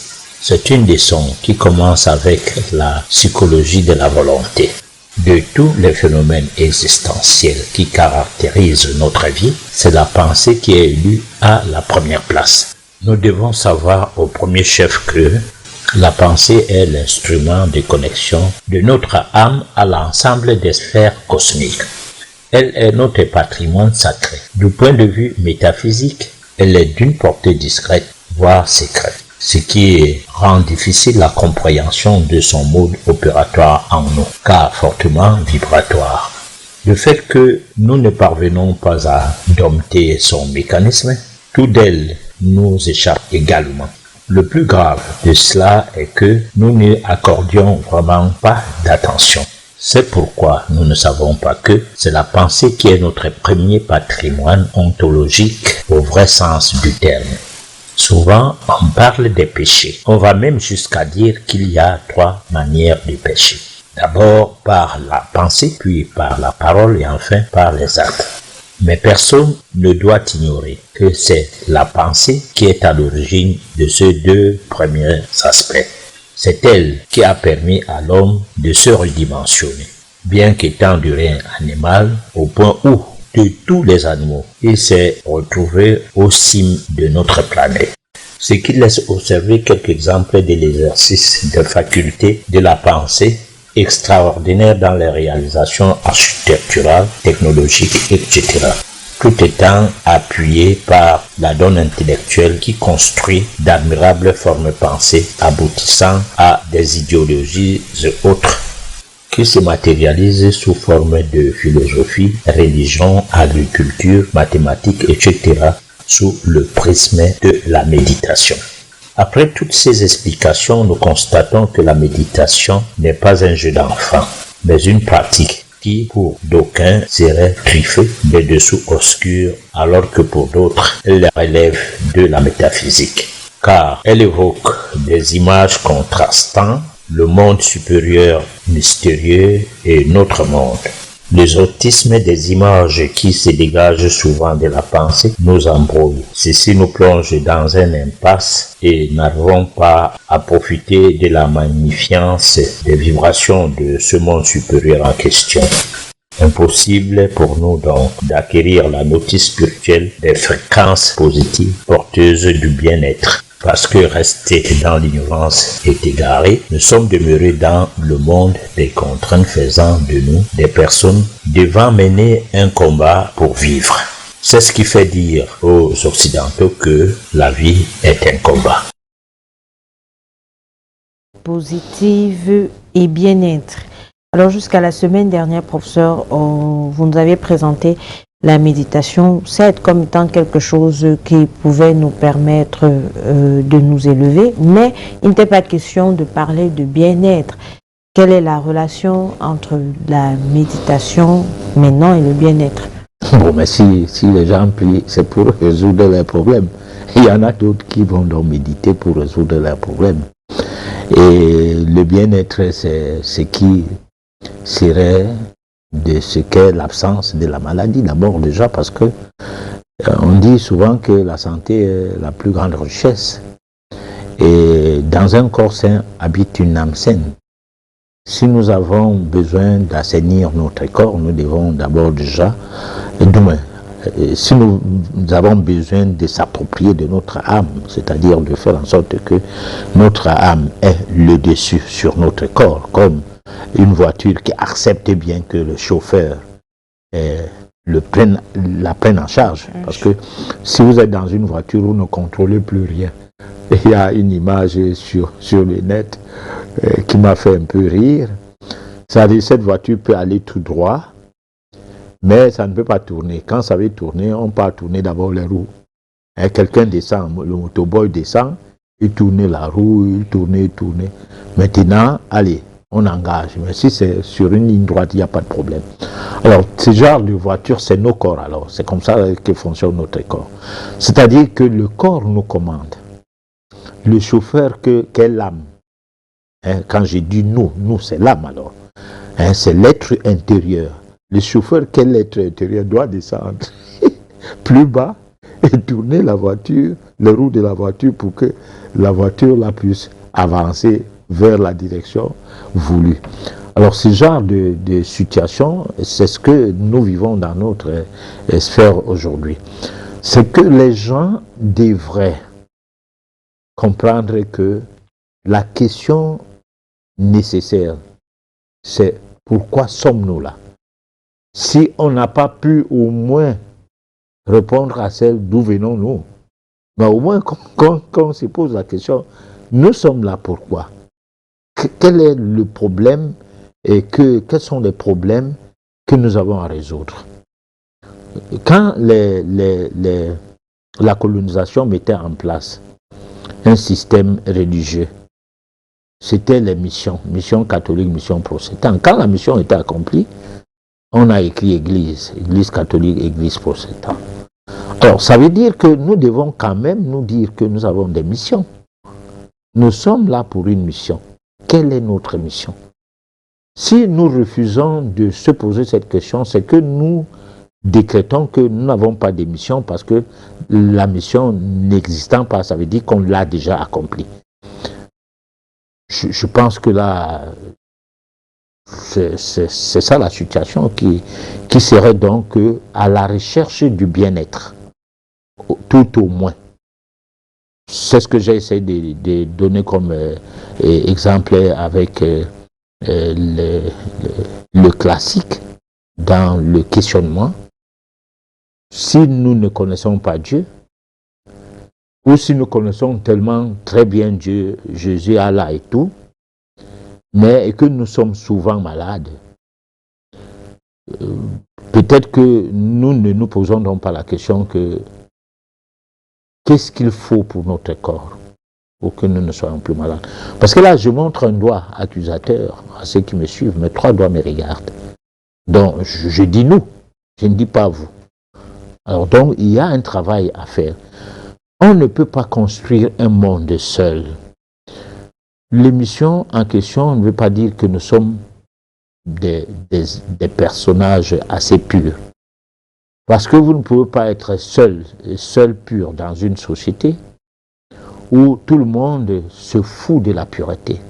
C'est une leçon qui commence avec la psychologie de la volonté. De tous les phénomènes existentiels qui caractérisent notre vie, c'est la pensée qui est élue à la première place. Nous devons savoir au premier chef que la pensée est l'instrument de connexion de notre âme à l'ensemble des sphères cosmiques. Elle est notre patrimoine sacré. Du point de vue métaphysique, elle est d'une portée discrète, voire secrète, ce qui rend difficile la compréhension de son mode opératoire en nous, car fortement vibratoire. Le fait que nous ne parvenons pas à dompter son mécanisme, tout d'elle nous échappe également. Le plus grave de cela est que nous n'y accordions vraiment pas d'attention. C'est pourquoi nous ne savons pas que c'est la pensée qui est notre premier patrimoine ontologique au vrai sens du terme. Souvent, on parle des péchés. On va même jusqu'à dire qu'il y a 3 manières de pécher. D'abord par la pensée, puis par la parole et enfin par les actes. Mais personne ne doit ignorer que c'est la pensée qui est à l'origine de ces 2 premiers aspects. C'est elle qui a permis à l'homme de se redimensionner, bien qu'étant du règne animal, au point où, de tous les animaux, il s'est retrouvé au cime de notre planète. Ce qui laisse observer quelques exemples de l'exercice de facultés de la pensée extraordinaire dans les réalisations architecturales, technologiques, etc. Tout étant appuyé par la donne intellectuelle qui construit d'admirables formes pensées aboutissant à des idéologies et autres qui se matérialisent sous forme de philosophie, religion, agriculture, mathématiques, etc. sous le prisme de la méditation. Après toutes ces explications, nous constatons que la méditation n'est pas un jeu d'enfant, mais une pratique qui, pour d'aucuns, serait griffée des dessous obscurs, alors que pour d'autres, elle relève de la métaphysique. Car elle évoque des images contrastant le monde supérieur mystérieux et notre monde. L'exotisme des images qui se dégagent souvent de la pensée nous embrouille. Ceci nous plonge dans une impasse et n'arrivons pas à profiter de la magnificence des vibrations de ce monde supérieur en question. Impossible pour nous donc d'acquérir la notice spirituelle des fréquences positives porteuses du bien-être. Parce que restés dans l'ignorance est égaré, nous sommes demeurés dans le monde des contraintes faisant de nous des personnes devant mener un combat pour vivre. C'est ce qui fait dire aux Occidentaux que la vie est un combat. Positive et bien-être. Alors jusqu'à la semaine dernière, professeur, vous nous avez présenté la méditation, certes comme étant quelque chose qui pouvait nous permettre de nous élever, mais il n'était pas question de parler de bien-être. Quelle est la relation entre la méditation maintenant et le bien-être? Bon, mais si les gens prient, c'est pour résoudre leurs problèmes. Il y en a d'autres qui vont donc méditer pour résoudre leurs problèmes. Et le bien-être, c'est ce qui serait de ce qu'est l'absence de la maladie, d'abord déjà parce que on dit souvent que la santé est la plus grande richesse Et dans un corps sain habite une âme saine. Si nous avons besoin d'assainir notre corps, nous devons d'abord déjà, si nous avons besoin de s'approprier de notre âme, c'est-à-dire de faire en sorte que notre âme ait le dessus sur notre corps, comme une voiture qui accepte bien que le chauffeur la prenne en charge. Parce que si vous êtes dans une voiture, vous ne contrôlez plus rien. Il y a une image sur le net qui m'a fait un peu rire. C'est-à-dire cette voiture peut aller tout droit, mais ça ne peut pas tourner. Quand ça veut tourner, on peut tourner d'abord les roues. Quelqu'un descend, le motoboy descend, il tourne la roue, il tourne. Maintenant, allez, on engage. Mais si c'est sur une ligne droite, il n'y a pas de problème. Alors, ce genre de voiture, c'est nos corps alors. C'est comme ça que fonctionne notre corps. C'est-à-dire que le corps nous commande. Le chauffeur qu'est l'âme. Quand j'ai dit nous c'est l'âme alors. C'est l'être intérieur. Le chauffeur qu'est l'être intérieur doit descendre plus bas et tourner la voiture, les roues de la voiture pour que la voiture puisse avancer vers la direction voulue. Alors ce genre de situation, c'est ce que nous vivons dans notre sphère aujourd'hui. C'est que les gens devraient comprendre que la question nécessaire, c'est pourquoi sommes-nous là? Si on n'a pas pu au moins répondre à celle d'où venons-nous, mais au moins quand on se pose la question, nous sommes là pourquoi? Quel est le problème et quels sont les problèmes que nous avons à résoudre? Quand la colonisation mettait en place un système religieux, c'était les missions catholiques, missions protestantes. Quand la mission était accomplie, on a écrit église catholique, église protestante. Alors, ça veut dire que nous devons quand même nous dire que nous avons des missions. Nous sommes là pour une mission. Quelle est notre mission? Si nous refusons de se poser cette question, c'est que nous décrétons que nous n'avons pas de mission parce que la mission n'existant pas, ça veut dire qu'on l'a déjà accomplie. Je pense que là, c'est ça la situation qui serait donc à la recherche du bien-être, tout au moins. C'est ce que j'ai essayé de donner comme exemple avec le classique dans le questionnement. Si nous ne connaissons pas Dieu, ou si nous connaissons tellement très bien Dieu, Jésus, Allah et tout, mais que nous sommes souvent malades, peut-être que nous ne nous posons donc pas la question que qu'est-ce qu'il faut pour notre corps pour que nous ne soyons plus malades. Parce que là, je montre un doigt accusateur à ceux qui me suivent, mais 3 doigts me regardent. Donc, je dis nous, je ne dis pas vous. Alors donc, il y a un travail à faire. On ne peut pas construire un monde seul. L'émission en question ne veut pas dire que nous sommes des personnages assez purs. Parce que vous ne pouvez pas être seul pur dans une société où tout le monde se fout de la pureté.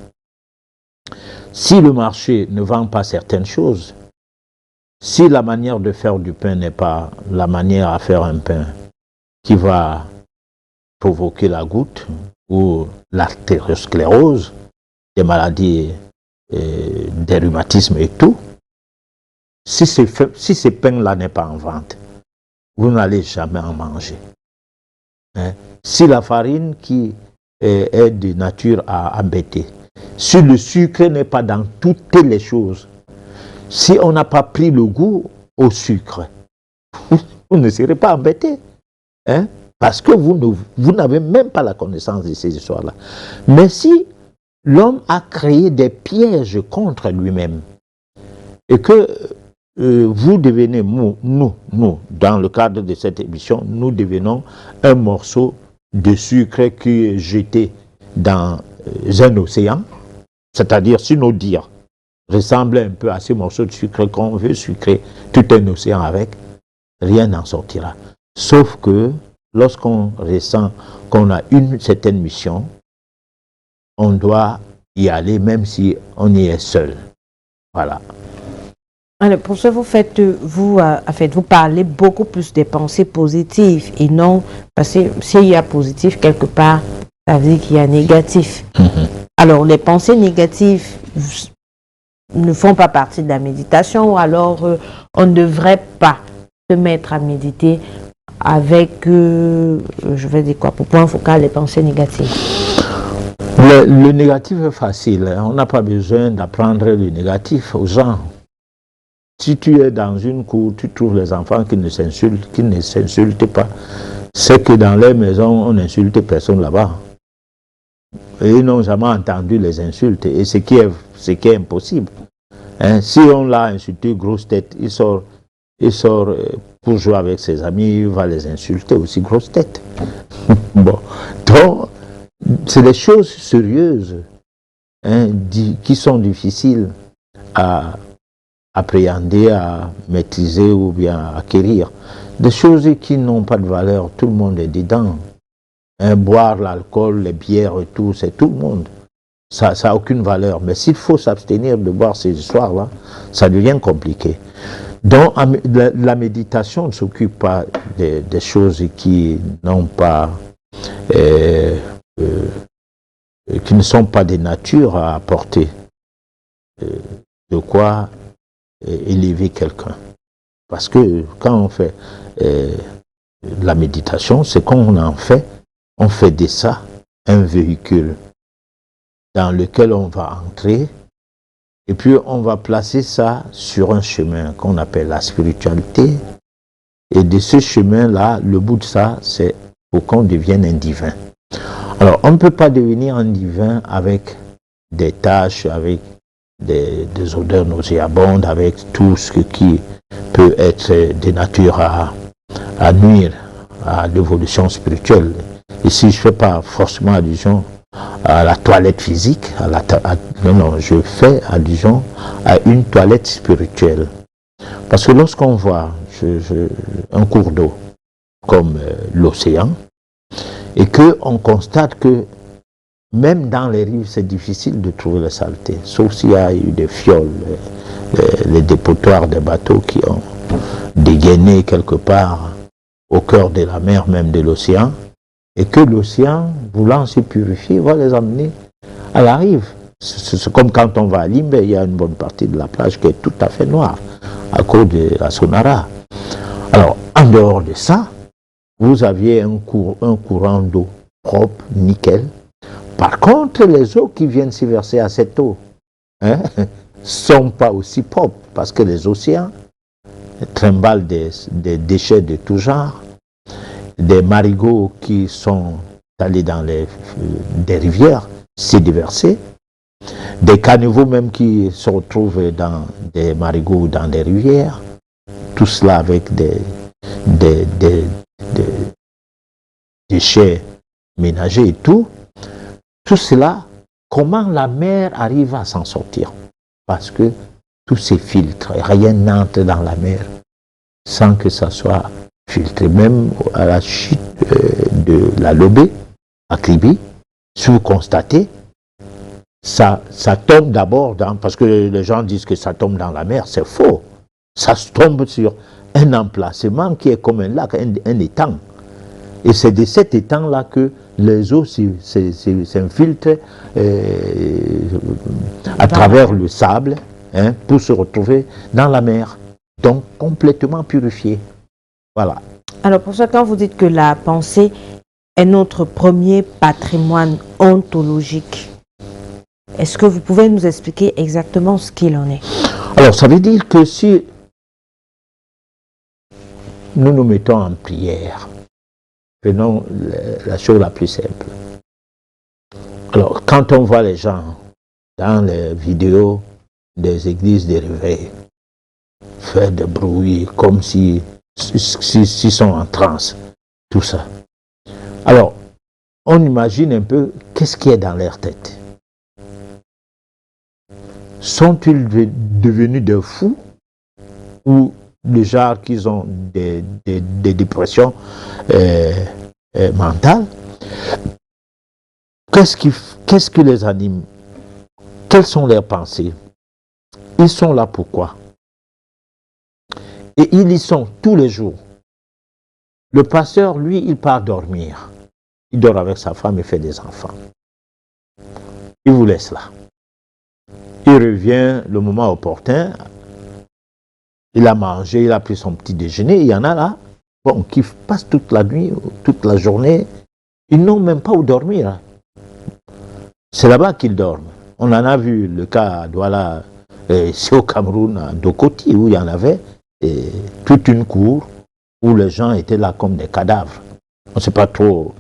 Si le marché ne vend pas certaines choses, si la manière de faire du pain n'est pas la manière à faire un pain qui va provoquer la goutte ou l'artériosclérose, des maladies, des rhumatismes et tout, si ce pain-là n'est pas en vente, vous n'allez jamais en manger. Si la farine qui est de nature à embêter, si le sucre n'est pas dans toutes les choses, si on n'a pas pris le goût au sucre, vous ne serez pas embêté. Parce que vous n'avez même pas la connaissance de ces histoires-là. Mais si l'homme a créé des pièges contre lui-même, et que vous devenez, nous, dans le cadre de cette émission, nous devenons un morceau de sucre qui est jeté dans un océan, c'est-à-dire si nos dires ressemblent un peu à ces morceaux de sucre qu'on veut sucrer tout un océan avec, rien n'en sortira. Sauf que lorsqu'on ressent qu'on a une certaine mission, on doit y aller même si on y est seul. Voilà. Alors, pour ça, vous parlez beaucoup plus des pensées positives et non, parce que s'il y a positif quelque part, ça veut dire qu'il y a négatif. Alors, les pensées négatives ne font pas partie de la méditation, ou alors on ne devrait pas se mettre à méditer avec, je vais dire quoi, pour point focal, les pensées négatives. Le négatif est facile, hein. On n'a pas besoin d'apprendre le négatif aux gens. Si tu es dans une cour, tu trouves les enfants qui ne s'insultent pas, c'est que dans leur maison, on n'insulte personne là-bas. Et ils n'ont jamais entendu les insultes, et ce qui est impossible. Hein, si on l'a insulté, grosse tête, il sort pour jouer avec ses amis, il va les insulter aussi, grosse tête. Bon, donc, c'est des choses sérieuses, hein, qui sont difficiles à appréhender, à maîtriser ou bien à acquérir. Des choses qui n'ont pas de valeur, tout le monde est dedans. Hein, boire l'alcool, les bières et tout, c'est tout le monde. Ça n'a aucune valeur. Mais s'il faut s'abstenir de boire ces histoires-là, ça devient compliqué. Donc la méditation ne s'occupe pas des choses qui n'ont pas, qui ne sont pas de nature à apporter de quoi élever quelqu'un. Parce que quand on fait la méditation, c'est qu'on en fait, on fait de ça un véhicule dans lequel on va entrer et puis on va placer ça sur un chemin qu'on appelle la spiritualité. Et de ce chemin-là, le bout de ça, c'est pour qu'on devienne un divin. Alors, on ne peut pas devenir un divin avec des tâches, avec des odeurs nauséabondes, avec tout ce qui peut être de nature à nuire à l'évolution spirituelle. Ici, je ne fais pas forcément allusion à la toilette physique, non, je fais allusion à une toilette spirituelle. Parce que lorsqu'on voit un cours d'eau comme l'océan, et qu'on constate que même dans les rives, c'est difficile de trouver la saleté, sauf s'il y a eu des fioles, les dépotoirs des bateaux qui ont dégainé quelque part au cœur de la mer, même de l'océan, et que l'océan, voulant se purifier, va les amener à la rive. C'est comme quand on va à Limbe, il y a une bonne partie de la plage qui est tout à fait noire, à cause de la Sonara. Alors, en dehors de ça, vous aviez un courant d'eau propre, nickel. Par contre, les eaux qui viennent s'y verser à cette eau ne sont pas aussi propres, parce que les océans trimballent des déchets de tout genre, des marigots qui sont allés dans des rivières, s'y déverser, des caniveaux même qui se retrouvent dans des marigots ou dans des rivières, tout cela avec des déchets ménagers et tout cela, comment la mer arrive à s'en sortir? Parce que tous ces filtres, rien n'entre dans la mer sans que ça soit filtré. Même à la chute de la Lobé, à Kribi, si vous constatez, ça tombe d'abord parce que les gens disent que ça tombe dans la mer, c'est faux. Ça tombe sur un emplacement qui est comme un lac, un étang. Et c'est de cet étang-là que les eaux s'infiltrent à travers le sable, hein, pour se retrouver dans la mer. Donc complètement purifiées. Voilà. Alors pour ça, quand vous dites que la pensée est notre premier patrimoine ontologique, est-ce que vous pouvez nous expliquer exactement ce qu'il en est? Alors ça veut dire que si nous nous mettons en prière, prenons la chose la plus simple. Alors, quand on voit les gens dans les vidéos des églises de réveil faire des bruits comme s'ils sont en transe, tout ça. Alors, on imagine un peu qu'est-ce qui est dans leur tête. Sont-ils devenus des fous ou des gens qui ont des dépressions mentales? Qu'est-ce qui les anime? Quelles sont leurs pensées? Ils sont là pourquoi? Et ils y sont tous les jours. Le pasteur, lui, il part dormir. Il dort avec sa femme et fait des enfants. Il vous laisse là. Il revient le moment opportun. Il a mangé, il a pris son petit déjeuner. Il y en a là, bon, qui passent toute la nuit, toute la journée. Ils n'ont même pas où dormir. C'est là-bas qu'ils dorment. On en a vu le cas à Douala, c'est au Cameroun, à Dokoti, où il y en avait toute une cour où les gens étaient là comme des cadavres. On ne sait pas trop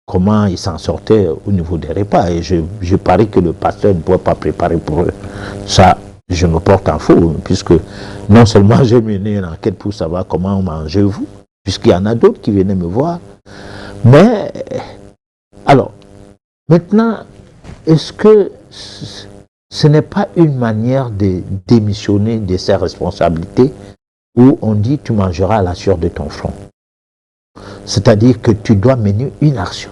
comment ils s'en sortaient au niveau des repas. Et je parie que le pasteur ne pouvait pas préparer pour eux. Ça, je me porte en faux, puisque non seulement j'ai mené une enquête pour savoir comment mangez-vous, puisqu'il y en a d'autres qui venaient me voir. Mais, alors, maintenant, est-ce que ce n'est pas une manière de démissionner de ses responsabilités où on dit tu mangeras à la sueur de ton front? C'est-à-dire que tu dois mener une action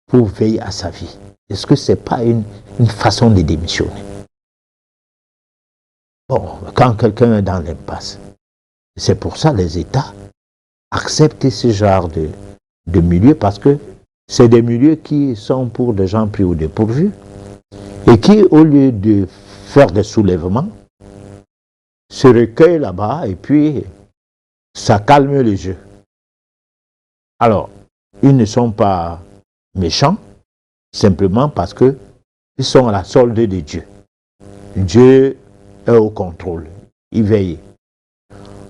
pour veiller à sa vie. Est-ce que ce n'est pas une façon de démissionner? Bon, quand quelqu'un est dans l'impasse, c'est pour ça que les États acceptent ce genre de milieu, parce que c'est des milieux qui sont pour des gens pris au dépourvu et qui, au lieu de faire des soulèvements, se recueillent là-bas et puis ça calme le jeu. Alors, ils ne sont pas méchants, simplement parce qu'ils sont à la solde de Dieu. Dieu est au contrôle, il veille.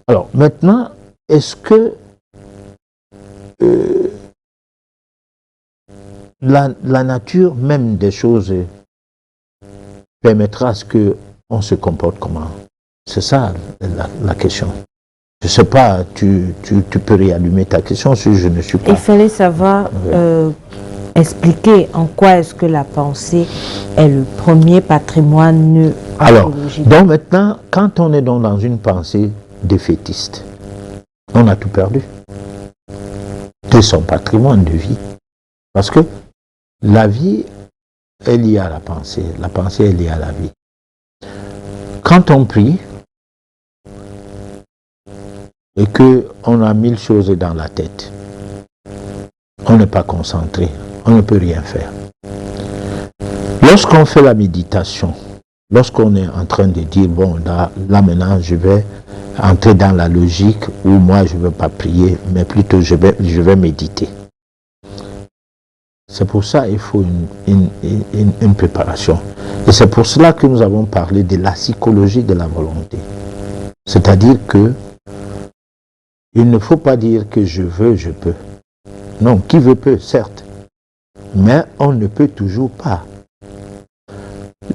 Alors, maintenant, est-ce que la nature même des choses permettra à ce qu'on se comporte comment? C'est ça la question. Je ne sais pas, tu peux réallumer ta question si je ne suis pas... Il fallait savoir expliquer en quoi est-ce que la pensée est le premier patrimoine archéologique. Alors, donc maintenant, quand on est dans une pensée défaitiste, on a tout perdu de son patrimoine de vie. Parce que la vie est liée à la pensée est liée à la vie. Quand on prie et qu'on a 1000 choses dans la tête, on n'est pas concentré, on ne peut rien faire. Lorsqu'on fait la méditation, lorsqu'on est en train de dire, bon, là maintenant je vais entrer dans la logique où moi je ne veux pas prier, mais plutôt je vais méditer. C'est pour ça qu'il faut une préparation. Et c'est pour cela que nous avons parlé de la psychologie de la volonté. C'est-à-dire que il ne faut pas dire que je veux, je peux. Non, qui veut peut, certes. Mais on ne peut toujours pas.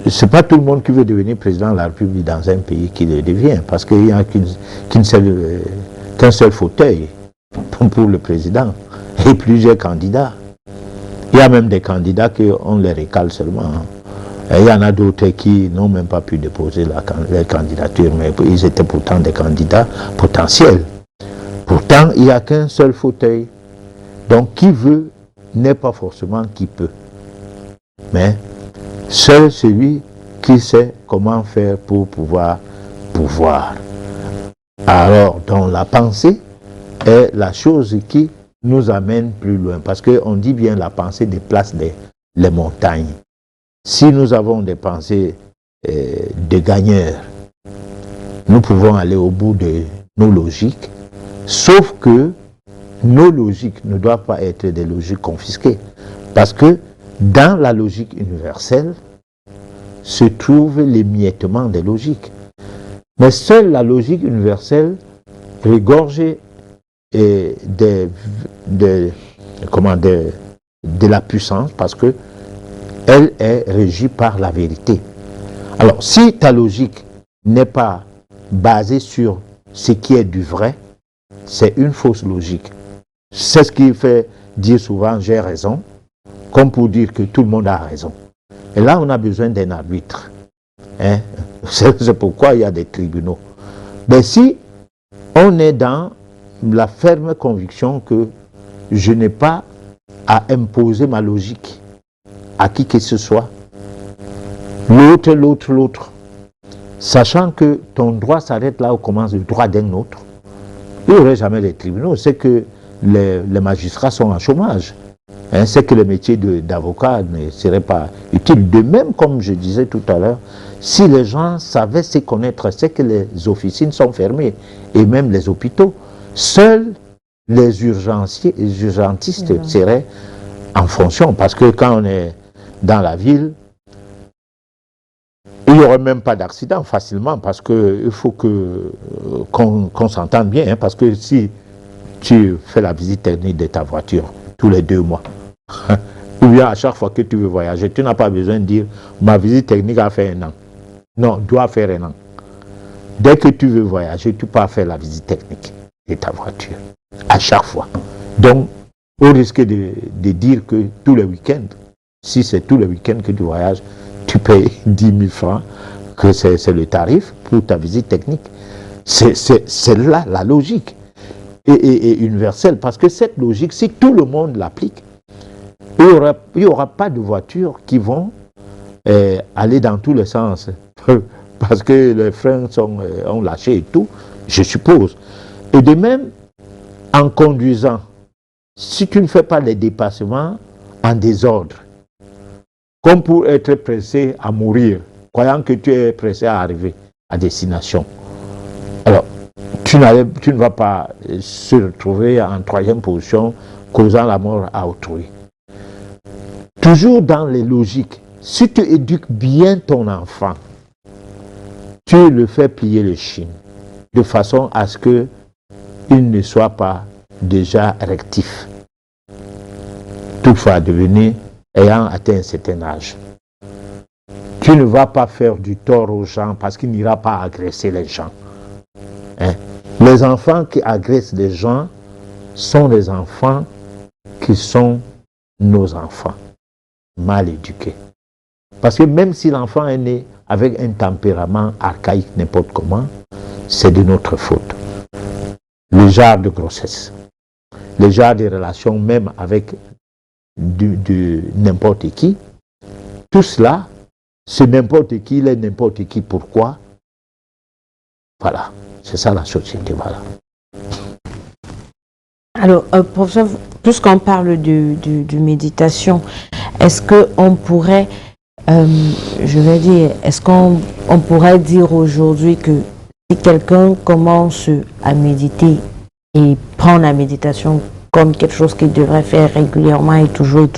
Ce n'est pas tout le monde qui veut devenir président de la République dans un pays qui le devient, parce qu'il n'y a qu'un seul fauteuil pour le président et plusieurs candidats. Il y a même des candidats qu'on les recale seulement. Et il y en a d'autres qui n'ont même pas pu déposer leur candidature, mais ils étaient pourtant des candidats potentiels. Pourtant, il n'y a qu'un seul fauteuil. Donc, qui veut n'est pas forcément qui peut. Mais seul celui qui sait comment faire pour pouvoir. Alors, dans la pensée est la chose qui nous amène plus loin. Parce qu'on dit bien la pensée déplace les montagnes. Si nous avons des pensées de gagneurs, nous pouvons aller au bout de nos logiques, sauf que nos logiques ne doivent pas être des logiques confisquées. Parce que dans la logique universelle se trouve l'émiettement des logiques. Mais seule la logique universelle regorge de la puissance, parce que elle est régie par la vérité. Alors, si ta logique n'est pas basée sur ce qui est du vrai, c'est une fausse logique. C'est ce qui fait dire souvent j'ai raison, comme pour dire que tout le monde a raison. Et là, on a besoin d'un arbitre. Hein? C'est pourquoi il y a des tribunaux. Mais si on est dans la ferme conviction que je n'ai pas à imposer ma logique, à qui que ce soit. L'autre. Sachant que ton droit s'arrête là où commence le droit d'un autre. Il n'y aurait jamais les tribunaux. C'est que les magistrats sont en chômage. Hein, c'est que le métier d'avocat ne serait pas utile. De même, comme je disais tout à l'heure, si les gens savaient se connaître, c'est que les officines sont fermées, et même les hôpitaux. Seuls les urgentistes seraient en fonction. Parce que quand on est dans la ville, il n'y aurait même pas d'accident facilement, parce qu'il faut qu'on s'entende bien. Hein, parce que si tu fais la visite technique de ta voiture tous les 2 mois, ou bien à chaque fois que tu veux voyager, tu n'as pas besoin de dire ma visite technique a fait 1 an. Non, doit faire 1 an. Dès que tu veux voyager, tu peux faire la visite technique de ta voiture, à chaque fois. Donc, au risque de dire que tous les week-ends, si c'est tous les week-ends que tu voyages, tu payes 10 000 francs, que c'est le tarif pour ta visite technique. C'est là la logique, et universelle, parce que cette logique, si tout le monde l'applique, il n'y aura pas de voitures qui vont aller dans tous les sens, parce que les freins ont lâché et tout, je suppose. Et de même, en conduisant, si tu ne fais pas les dépassements en désordre, comme pour être pressé à mourir, croyant que tu es pressé à arriver à destination, alors tu ne vas pas se retrouver en 3e position, causant la mort à autrui. Toujours dans les logiques, si tu éduques bien ton enfant, tu le fais plier le chine, de façon à ce qu'il ne soit pas déjà rectif. Toutefois, ayant atteint un certain âge. Tu ne vas pas faire du tort aux gens parce qu'il n'ira pas agresser les gens. Hein? Les enfants qui agressent les gens sont les enfants qui sont nos enfants, mal éduqués. Parce que même si l'enfant est né avec un tempérament archaïque, n'importe comment, c'est de notre faute. Le genre de grossesse, le genre de relations même avec de n'importe qui, tout cela, c'est n'importe qui, il est n'importe qui, pourquoi? Voilà, c'est ça la société, voilà. Alors, professeur, puisqu'on parle de méditation, est-ce qu'on pourrait, est-ce qu'on pourrait dire aujourd'hui que si quelqu'un commence à méditer et prend la méditation comme quelque chose qu'il devrait faire régulièrement et toujours,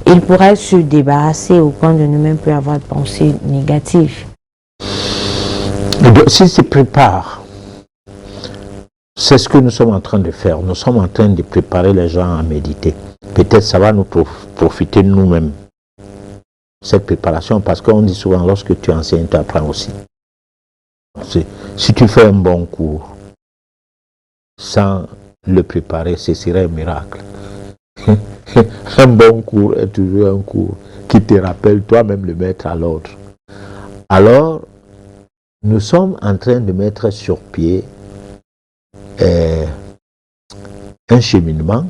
il pourrait se débarrasser au point de ne même plus avoir de pensée négative? S'il se prépare, c'est ce que nous sommes en train de faire. Nous sommes en train de préparer les gens à méditer. Peut-être ça va nous profiter nous-mêmes, cette préparation, parce qu'on dit souvent, lorsque tu enseignes, tu apprends aussi. Si tu fais un bon cours, sans le préparer, ce serait un miracle. Un bon cours est toujours un cours qui te rappelle toi-même le mettre à l'ordre. Alors, nous sommes en train de mettre sur pied un cheminement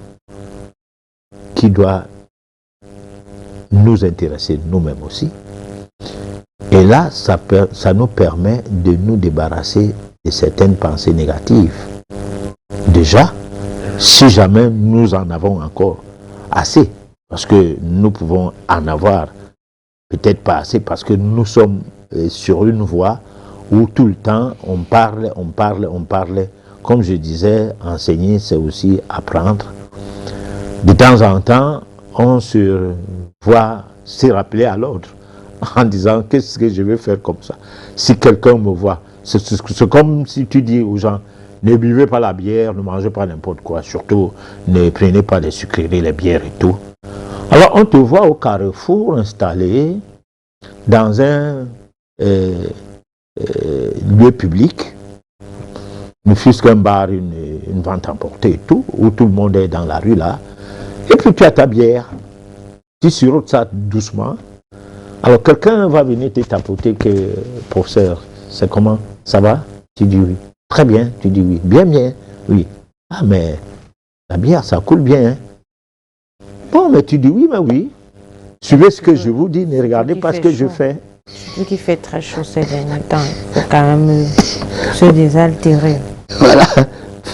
qui doit nous intéresser nous-mêmes aussi. Et là, ça nous permet de nous débarrasser de certaines pensées négatives. Déjà, si jamais nous en avons encore assez, parce que nous pouvons en avoir peut-être pas assez, parce que nous sommes sur une voie où tout le temps on parle. Comme je disais, enseigner, c'est aussi apprendre. De temps en temps, on se voit se rappeler à l'ordre en disant qu'est-ce que je vais faire comme ça. Si quelqu'un me voit, c'est comme si tu dis aux gens, ne buvez pas la bière, ne mangez pas n'importe quoi, surtout ne prenez pas des sucreries, les bières et tout. Alors on te voit au carrefour installé dans un lieu public, ne fût-ce qu'un bar, une vente emportée et tout, où tout le monde est dans la rue là, et puis tu as ta bière, tu sirotes ça doucement. Alors quelqu'un va venir te tapoter que, professeur, c'est comment? Ça va? Tu dis oui. Très bien, tu dis oui. Bien, oui. Ah mais la bière, ça coule bien. Hein? Bon, mais tu dis oui, mais oui. Suivez ce que je vous dis, ne regardez pas ce que je fais. Surtout qu'il fait très chaud ces derniers temps. Il faut quand même se désaltérer. Voilà.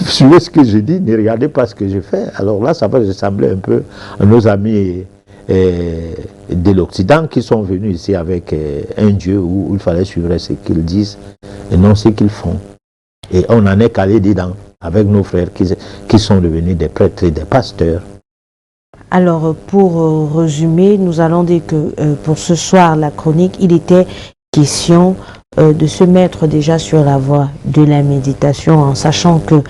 Suivez ce que je dis, ne regardez pas ce que je fais. Alors là, ça va ressembler un peu à nos amis de l'Occident qui sont venus ici avec un Dieu où il fallait suivre ce qu'ils disent et non ce qu'ils font. Et on en est calé dedans avec nos frères qui sont devenus des prêtres et des pasteurs. Alors, pour résumer, nous allons dire que pour ce soir, la chronique, il était question de se mettre déjà sur la voie de la méditation en sachant que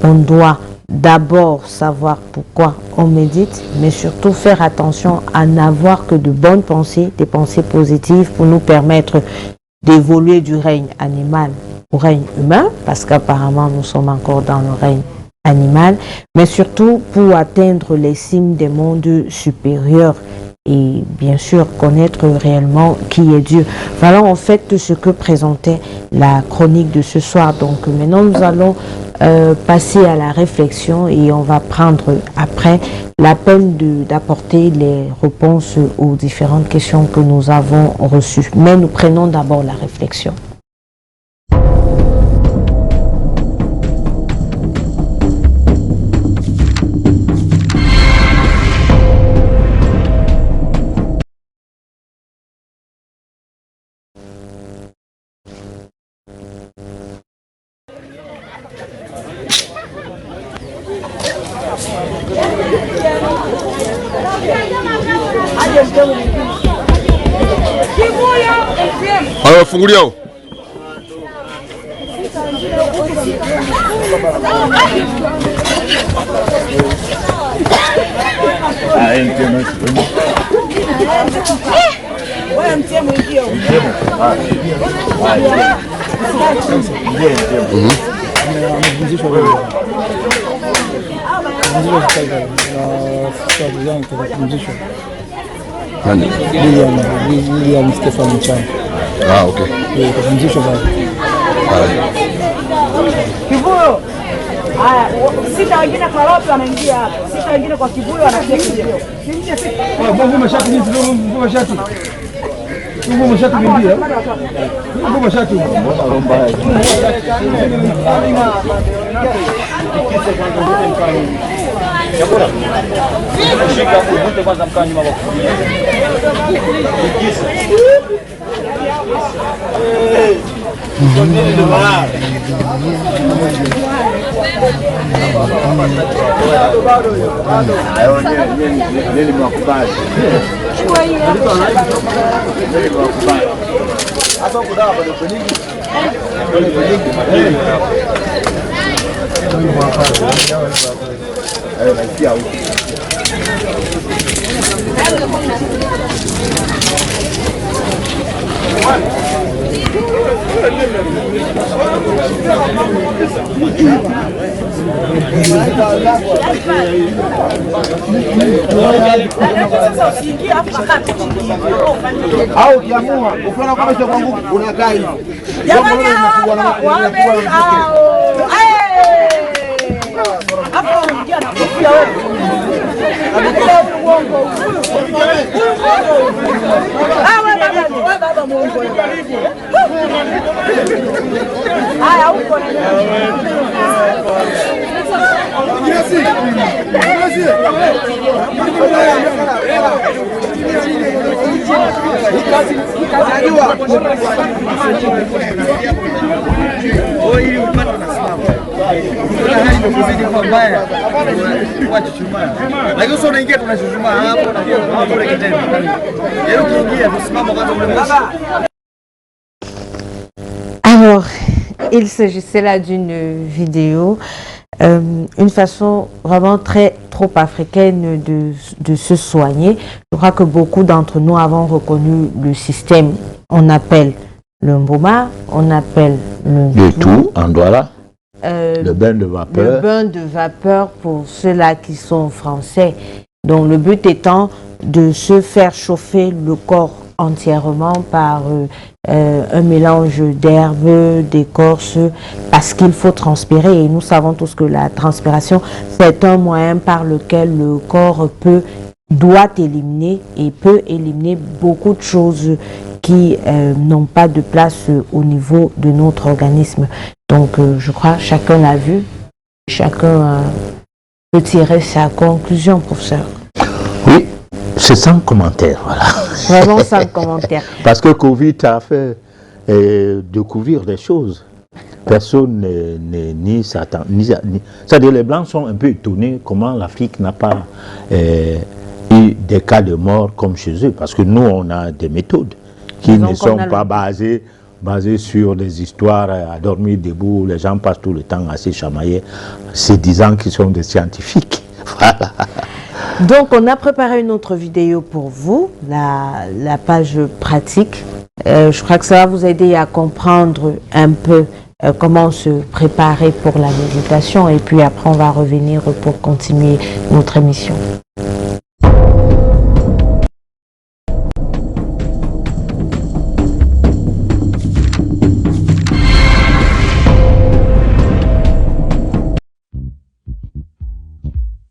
on doit d'abord savoir pourquoi on médite, mais surtout faire attention à n'avoir que de bonnes pensées, des pensées positives pour nous permettre d'évoluer du règne animal au règne humain, parce qu'apparemment nous sommes encore dans le règne animal, mais surtout pour atteindre les cimes des mondes supérieurs et bien sûr connaître réellement qui est Dieu. Voilà en fait ce que présentait la chronique de ce soir. Donc maintenant nous allons passer à la réflexion et on va prendre après la peine d'apporter les réponses aux différentes questions que nous avons reçues. Mais nous prenons d'abord la réflexion. Alors, fungulia. William Stefan Mchana. Ah, okay. Kapumzisho bado. Kivuyo. Haya, sita wengine kwa lote wanaingia hapa. Sita wengine kwa kivuyo wanatia kivuyo. Simche sita. Bongo mashati hizi bongo mashati. Bongo mashati mbili. Bongo mashati. Shika mvute kwanza mkaa nyuma kwa kulia. Au kiamua ukiona kama sio kwangu unakaa hivi. Jamani hapo ungia na kofia wewe. Wewe baba Mungu wewe. Haya huko na Lakini sio unaingia tunachuchumaa hapo na hapo ile kitendo. Yeye ukiingia tusimama kwanza ule mwisho. Alors, il s'agissait là d'une vidéo, une façon vraiment trop africaine de se soigner. Je crois que beaucoup d'entre nous avons reconnu le système, on appelle le mboma, on appelle le tout en Douala. Le bain de vapeur. Le bain de vapeur pour ceux-là qui sont français. Donc le but étant de se faire chauffer le corps entièrement par un mélange d'herbes, d'écorces, parce qu'il faut transpirer. Et nous savons tous que la transpiration, c'est un moyen par lequel le corps peut doit éliminer et peut éliminer beaucoup de choses qui n'ont pas de place au niveau de notre organisme. Donc je crois que chacun l'a vu, chacun peut tirer sa conclusion, professeur. Oui, c'est sans commentaire, voilà. Vraiment sans commentaire. Parce que Covid a fait découvrir des choses. Personne ni s'attend, c'est-à-dire les Blancs sont un peu étonnés comment l'Afrique n'a pas eu des cas de mort comme chez eux, parce que nous on a des méthodes qui ne sont pas basées sur des histoires à dormir debout, les gens passent tout le temps à se chamailler, se disant qu'ils sont des scientifiques. Voilà. Donc on a préparé une autre vidéo pour vous, la page pratique. Je crois que ça va vous aider à comprendre un peu comment se préparer pour la méditation, et puis après on va revenir pour continuer notre émission.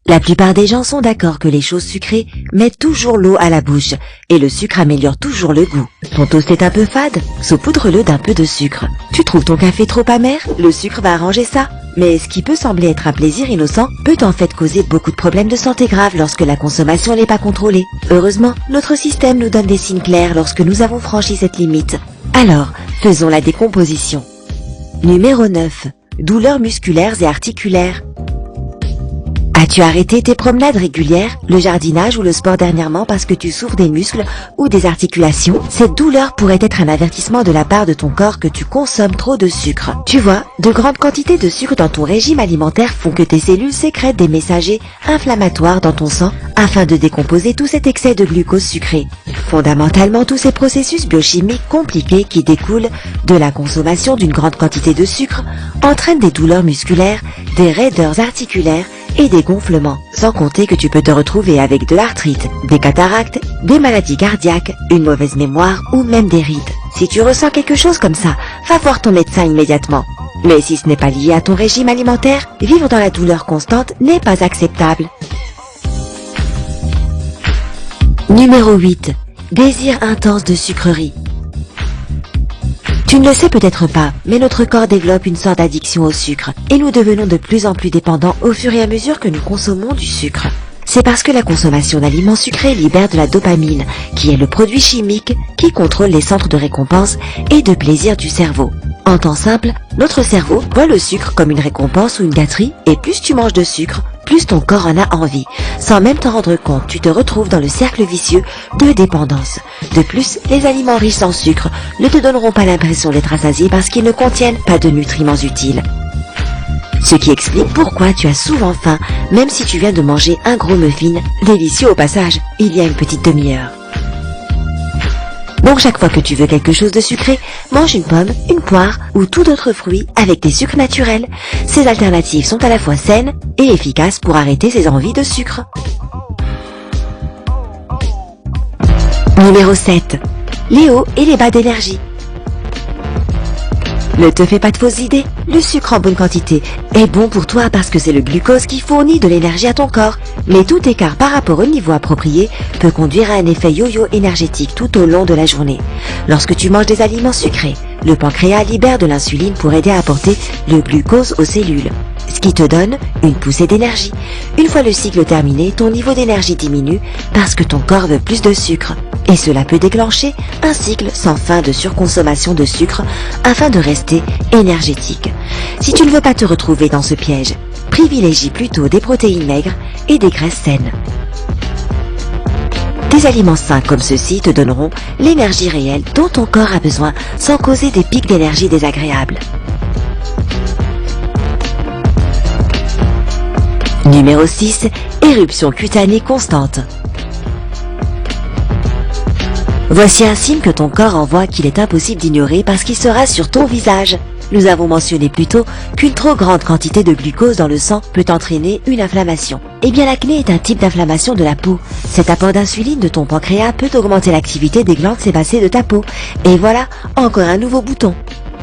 La plupart des gens sont d'accord que les choses sucrées mettent toujours l'eau à la bouche et le sucre améliore toujours le goût. Ton toast est un peu fade, saupoudre-le d'un peu de sucre. Tu trouves ton café trop amer? Le sucre va arranger ça. Mais ce qui peut sembler être un plaisir innocent peut en fait causer beaucoup de problèmes de santé graves lorsque la consommation n'est pas contrôlée. Heureusement, notre système nous donne des signes clairs lorsque nous avons franchi cette limite. Alors, faisons la décomposition. Numéro 9. Douleurs musculaires et articulaires. As-tu arrêté tes promenades régulières, le jardinage ou le sport dernièrement parce que tu souffres des muscles ou des articulations? Cette douleur pourrait être un avertissement de la part de ton corps que tu consommes trop de sucre. Tu vois, de grandes quantités de sucre dans ton régime alimentaire font que tes cellules sécrètent des messagers inflammatoires dans ton sang afin de décomposer tout cet excès de glucose sucré. Fondamentalement, tous ces processus biochimiques compliqués qui découlent de la consommation d'une grande quantité de sucre entraînent des douleurs musculaires, des raideurs articulaires et des gonflements. Sans compter que tu peux te retrouver avec de l'arthrite, des cataractes, des maladies cardiaques, une mauvaise mémoire ou même des rides. Si tu ressens quelque chose comme ça, va voir ton médecin immédiatement. Mais si ce n'est pas lié à ton régime alimentaire, vivre dans la douleur constante n'est pas acceptable. Numéro 8. Désir intense de sucrerie. Tu ne le sais peut-être pas, mais notre corps développe une sorte d'addiction au sucre, et nous devenons de plus en plus dépendants au fur et à mesure que nous consommons du sucre. C'est parce que la consommation d'aliments sucrés libère de la dopamine, qui est le produit chimique qui contrôle les centres de récompense et de plaisir du cerveau. En temps simple, notre cerveau voit le sucre comme une récompense ou une gâterie, et plus tu manges de sucre, plus ton corps en a envie. Sans même t'en rendre compte, tu te retrouves dans le cercle vicieux de dépendance. De plus, les aliments riches en sucre ne te donneront pas l'impression d'être rassasié parce qu'ils ne contiennent pas de nutriments utiles. Ce qui explique pourquoi tu as souvent faim, même si tu viens de manger un gros muffin, délicieux au passage, il y a une petite demi-heure. Donc chaque fois que tu veux quelque chose de sucré, mange une pomme, une poire ou tout autre fruit avec des sucres naturels. Ces alternatives sont à la fois saines et efficaces pour arrêter ces envies de sucre. Numéro 7. Les hauts et les bas d'énergie. Ne te fais pas de fausses idées, le sucre en bonne quantité est bon pour toi parce que c'est le glucose qui fournit de l'énergie à ton corps. Mais tout écart par rapport au niveau approprié peut conduire à un effet yo-yo énergétique tout au long de la journée. Lorsque tu manges des aliments sucrés, le pancréas libère de l'insuline pour aider à apporter le glucose aux cellules, ce qui te donne une poussée d'énergie. Une fois le cycle terminé, ton niveau d'énergie diminue parce que ton corps veut plus de sucre. Et cela peut déclencher un cycle sans fin de surconsommation de sucre afin de rester énergétique. Si tu ne veux pas te retrouver dans ce piège, privilégie plutôt des protéines maigres et des graisses saines. Des aliments sains comme ceux-ci te donneront l'énergie réelle dont ton corps a besoin sans causer des pics d'énergie désagréables. Numéro 6. Éruption cutanée constante. Voici un signe que ton corps envoie qu'il est impossible d'ignorer parce qu'il sera sur ton visage. Nous avons mentionné plus tôt qu'une trop grande quantité de glucose dans le sang peut entraîner une inflammation. Eh bien l'acné est un type d'inflammation de la peau. Cet apport d'insuline de ton pancréas peut augmenter l'activité des glandes sébacées de ta peau. Et voilà, encore un nouveau bouton.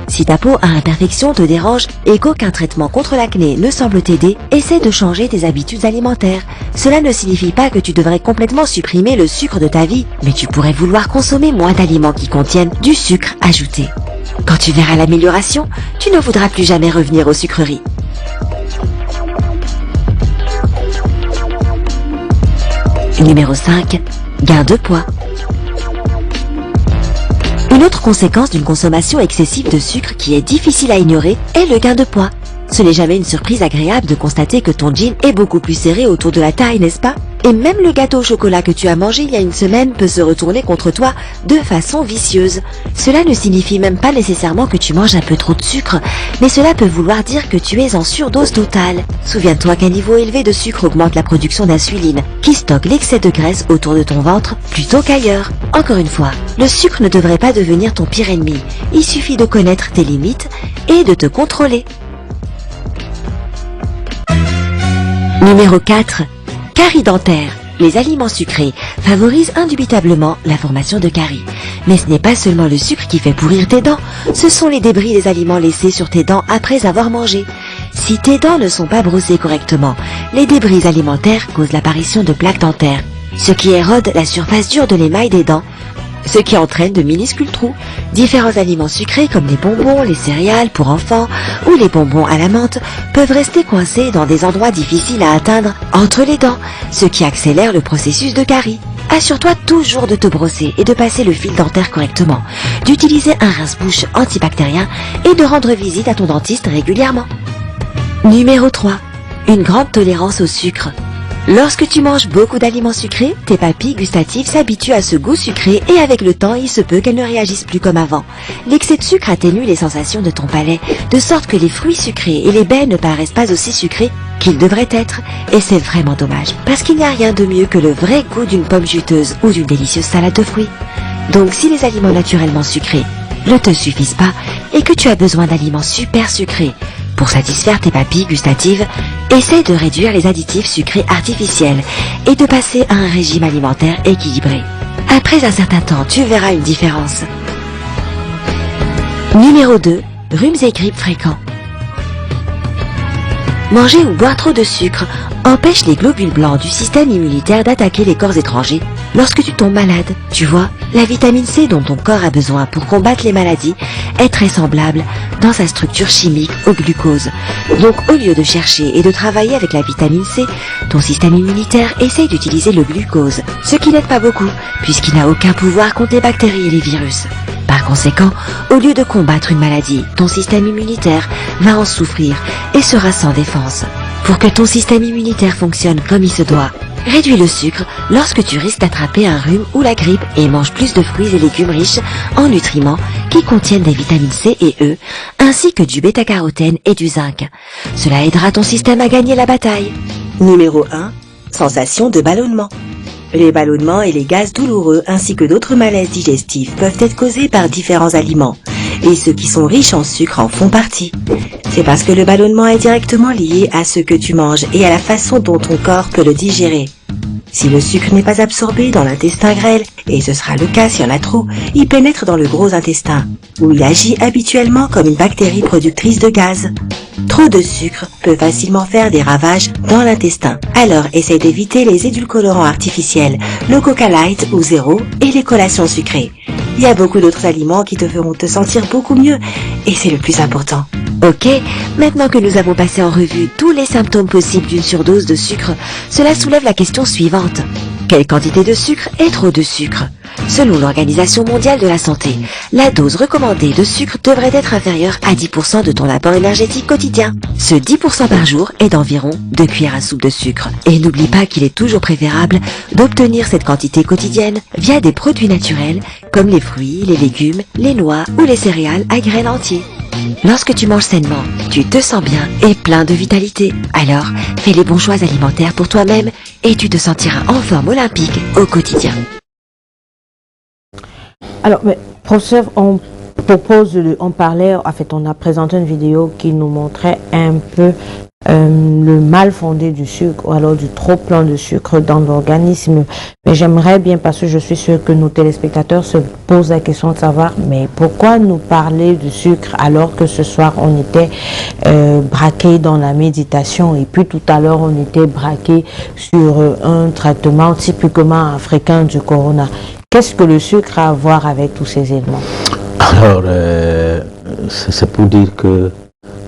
Si ta peau a imperfection, te dérange et qu'aucun traitement contre l'acné ne semble t'aider, essaie de changer tes habitudes alimentaires. Cela ne signifie pas que tu devrais complètement supprimer le sucre de ta vie, mais tu pourrais vouloir consommer moins d'aliments qui contiennent du sucre ajouté. Quand tu verras l'amélioration, tu ne voudras plus jamais revenir aux sucreries. Numéro 5. Gain de poids. Une autre conséquence d'une consommation excessive de sucre qui est difficile à ignorer est le gain de poids. Ce n'est jamais une surprise agréable de constater que ton jean est beaucoup plus serré autour de la taille, n'est-ce pas? Et même le gâteau au chocolat que tu as mangé il y a une semaine peut se retourner contre toi de façon vicieuse. Cela ne signifie même pas nécessairement que tu manges un peu trop de sucre, mais cela peut vouloir dire que tu es en surdose totale. Souviens-toi qu'un niveau élevé de sucre augmente la production d'insuline, qui stocke l'excès de graisse autour de ton ventre plutôt qu'ailleurs. Encore une fois, le sucre ne devrait pas devenir ton pire ennemi. Il suffit de connaître tes limites et de te contrôler. Numéro 4. Caries dentaires. Les aliments sucrés favorisent indubitablement la formation de caries. Mais ce n'est pas seulement le sucre qui fait pourrir tes dents, ce sont les débris des aliments laissés sur tes dents après avoir mangé. Si tes dents ne sont pas brossées correctement, les débris alimentaires causent l'apparition de plaques dentaires, ce qui érode la surface dure de l'émail des dents, ce qui entraîne de minuscules trous. Différents aliments sucrés comme les bonbons, les céréales pour enfants ou les bonbons à la menthe peuvent rester coincés dans des endroits difficiles à atteindre entre les dents, ce qui accélère le processus de carie. Assure-toi toujours de te brosser et de passer le fil dentaire correctement, d'utiliser un rince-bouche antibactérien et de rendre visite à ton dentiste régulièrement. Numéro 3. Une grande tolérance au sucre. Lorsque tu manges beaucoup d'aliments sucrés, tes papilles gustatives s'habituent à ce goût sucré et avec le temps, il se peut qu'elles ne réagissent plus comme avant. L'excès de sucre atténue les sensations de ton palais, de sorte que les fruits sucrés et les baies ne paraissent pas aussi sucrés qu'ils devraient être. Et c'est vraiment dommage, parce qu'il n'y a rien de mieux que le vrai goût d'une pomme juteuse ou d'une délicieuse salade de fruits. Donc si les aliments naturellement sucrés ne te suffisent pas et que tu as besoin d'aliments super sucrés pour satisfaire tes papilles gustatives, essaie de réduire les additifs sucrés artificiels et de passer à un régime alimentaire équilibré. Après un certain temps, tu verras une différence. Numéro 2. Rhumes et grippes fréquents. Manger ou boire trop de sucre empêche les globules blancs du système immunitaire d'attaquer les corps étrangers lorsque tu tombes malade. Tu vois, la vitamine C dont ton corps a besoin pour combattre les maladies est très semblable dans sa structure chimique au glucose. Donc au lieu de chercher et de travailler avec la vitamine C, ton système immunitaire essaye d'utiliser le glucose, ce qui n'aide pas beaucoup puisqu'il n'a aucun pouvoir contre les bactéries et les virus. Par conséquent, au lieu de combattre une maladie, ton système immunitaire va en souffrir et sera sans défense. Pour que ton système immunitaire fonctionne comme il se doit, réduis le sucre lorsque tu risques d'attraper un rhume ou la grippe et mange plus de fruits et légumes riches en nutriments qui contiennent des vitamines C et E, ainsi que du bêta-carotène et du zinc. Cela aidera ton système à gagner la bataille. Numéro 1. Sensation de ballonnement. Les ballonnements et les gaz douloureux ainsi que d'autres malaises digestifs peuvent être causés par différents aliments, et ceux qui sont riches en sucre en font partie. C'est parce que le ballonnement est directement lié à ce que tu manges et à la façon dont ton corps peut le digérer. Si le sucre n'est pas absorbé dans l'intestin grêle, et ce sera le cas s'il y en a trop, il pénètre dans le gros intestin, où il agit habituellement comme une bactérie productrice de gaz. Trop de sucre peut facilement faire des ravages dans l'intestin. Alors essaye d'éviter les édulcorants artificiels, le Coca Light ou zéro et les collations sucrées. Il y a beaucoup d'autres aliments qui te feront te sentir beaucoup mieux, et c'est le plus important. Ok, maintenant que nous avons passé en revue tous les symptômes possibles d'une surdose de sucre, cela soulève la question suivante. Quelle quantité de sucre est trop de sucre? Selon l'Organisation mondiale de la santé, la dose recommandée de sucre devrait être inférieure à 10% de ton apport énergétique quotidien. Ce 10% par jour est d'environ 2 cuillères à soupe de sucre. Et n'oublie pas qu'il est toujours préférable d'obtenir cette quantité quotidienne via des produits naturels comme les fruits, les légumes, les noix ou les céréales à graines entiers. Lorsque tu manges sainement, tu te sens bien et plein de vitalité. Alors, fais les bons choix alimentaires pour toi-même et tu te sentiras en forme olympique au quotidien. Alors, mais, professeur, on a présenté une vidéo qui nous montrait un peu le mal fondé du sucre ou alors du trop plein de sucre dans l'organisme. Mais j'aimerais bien, parce que je suis sûre que nos téléspectateurs se posent la question de savoir, mais pourquoi nous parler du sucre alors que ce soir on était braqué dans la méditation et puis tout à l'heure on était braqué sur un traitement typiquement africain du corona. Qu'est-ce que le sucre a à voir avec tous ces éléments? Alors, c'est pour dire que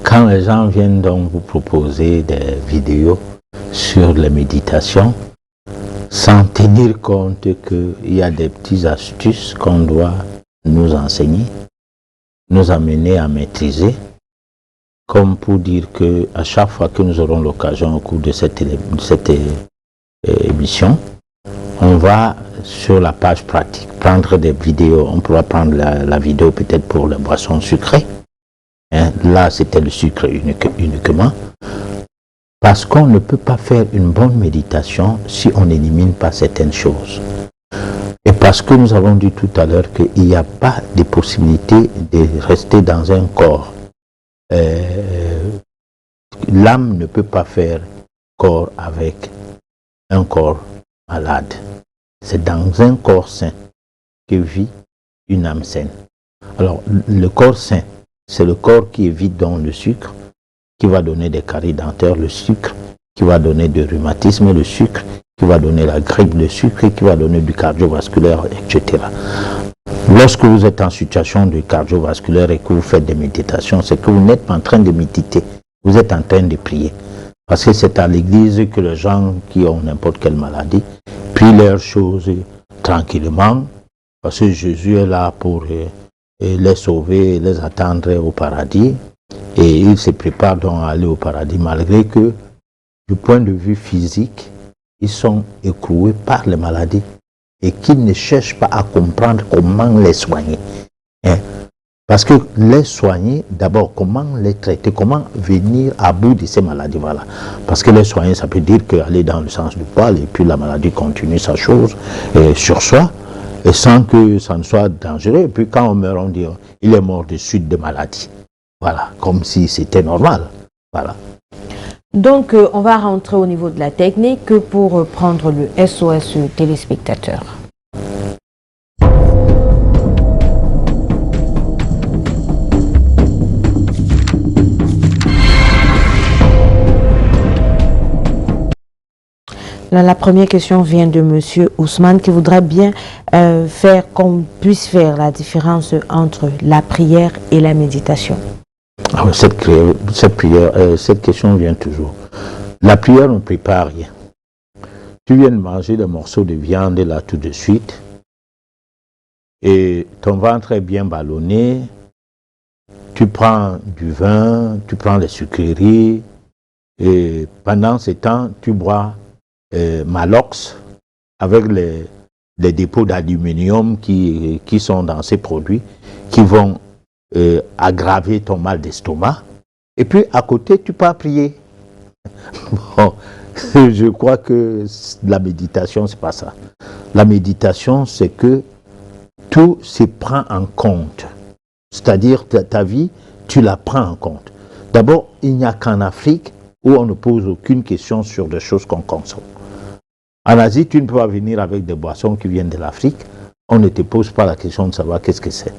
quand les gens viennent donc vous proposer des vidéos sur les méditations, sans tenir compte qu'il y a des petites astuces qu'on doit nous enseigner, nous amener à maîtriser, comme pour dire que à chaque fois que nous aurons l'occasion au cours de cette émission, on va sur la page pratique prendre des vidéos. On pourra prendre la vidéo peut-être pour les boissons sucrées. Hein, là, c'était le sucre uniquement. Parce qu'on ne peut pas faire une bonne méditation si on n'élimine pas certaines choses. Et parce que nous avons dit tout à l'heure qu'il n'y a pas de possibilité de rester dans un corps. L'âme ne peut pas faire corps avec un corps malade. C'est dans un corps sain que vit une âme saine. Alors, le corps sain, c'est le corps qui évite donc le sucre, qui va donner des caries dentaires, le sucre, qui va donner du rhumatisme, le sucre, qui va donner la grippe, le sucre, et qui va donner du cardiovasculaire, etc. Lorsque vous êtes en situation de cardiovasculaire et que vous faites des méditations, c'est que vous n'êtes pas en train de méditer, vous êtes en train de prier. Parce que c'est à l'église que les gens qui ont n'importe quelle maladie prient leurs choses tranquillement, parce que Jésus est là pour les sauver, les attendre au paradis, et ils se préparent donc à aller au paradis, malgré que, du point de vue physique, ils sont écroués par les maladies, et qu'ils ne cherchent pas à comprendre comment les soigner. Hein? Parce que les soigner, d'abord, comment les traiter, comment venir à bout de ces maladies, voilà. Parce que les soigner, ça peut dire qu'aller dans le sens du poil, et puis la maladie continue sa chose sur soi, et sans que ça ne soit dangereux. Et puis quand on meurt, on dit, il est mort de suite de maladie. Voilà, comme si c'était normal. Voilà. Donc, on va rentrer au niveau de la technique pour prendre le SOS téléspectateur. Là, la première question vient de Monsieur Ousmane qui voudrait bien faire qu'on puisse faire la différence entre la prière et la méditation. Ah oui, cette question vient toujours. La prière ne prépare rien. Tu viens de manger des morceaux de viande là tout de suite et ton ventre est bien ballonné. Tu prends du vin, tu prends les sucreries et pendant ce temps, tu bois Malox avec les dépôts d'aluminium qui sont dans ces produits qui vont aggraver ton mal d'estomac. Et puis à côté, tu peux prier. Bon, je crois que la méditation, c'est pas ça. La méditation, c'est que tout se prend en compte. C'est-à-dire ta vie, tu la prends en compte. D'abord, il n'y a qu'en Afrique où on ne pose aucune question sur des choses qu'on consomme. En Asie, tu ne peux pas venir avec des boissons qui viennent de l'Afrique. On ne te pose pas la question de savoir qu'est-ce que c'est.